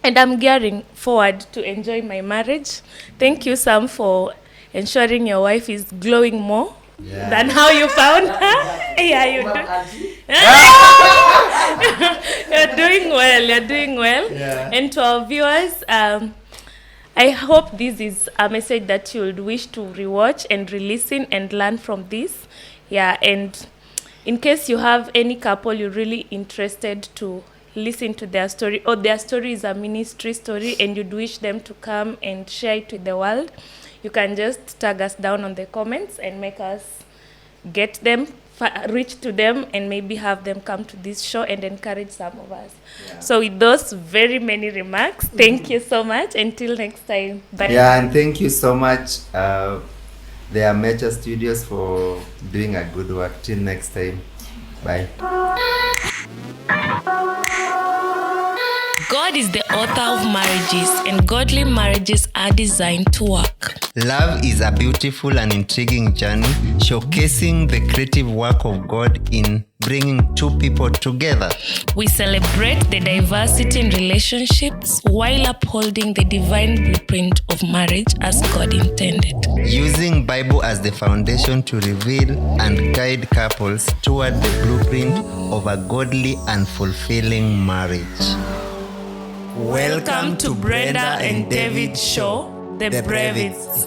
B: And I'm gearing forward to enjoy my marriage. Thank you, Sam, for ensuring your wife is glowing more than how you found her. Yeah, you do. You're doing well. You're doing well.
C: Yeah.
B: And to our viewers, I hope this is a message that you would wish to rewatch and re-listen and learn from this. Yeah, and in case you have any couple you're really interested to listen to their story, or their story is a ministry story and you'd wish them to come and share it with the world, you can just tag us down on the comments and make us get them, reach to them, and maybe have them come to this show and encourage some of us. Yeah. So with those very many remarks, thank you so much. Until next time. Bye.
C: Yeah, and thank you so much, the Amateur Studios, for doing a good work. Till next time. Bye.
B: God is the author of marriages, and godly marriages are designed to work.
C: Love is a beautiful and intriguing journey, showcasing the creative work of God in bringing two people together.
B: We celebrate the diversity in relationships while upholding the divine blueprint of marriage as God intended.
C: Using Bible as the foundation to reveal and guide couples toward the blueprint of a godly and fulfilling marriage.
B: Welcome to Brenda and David's show, The Brevids.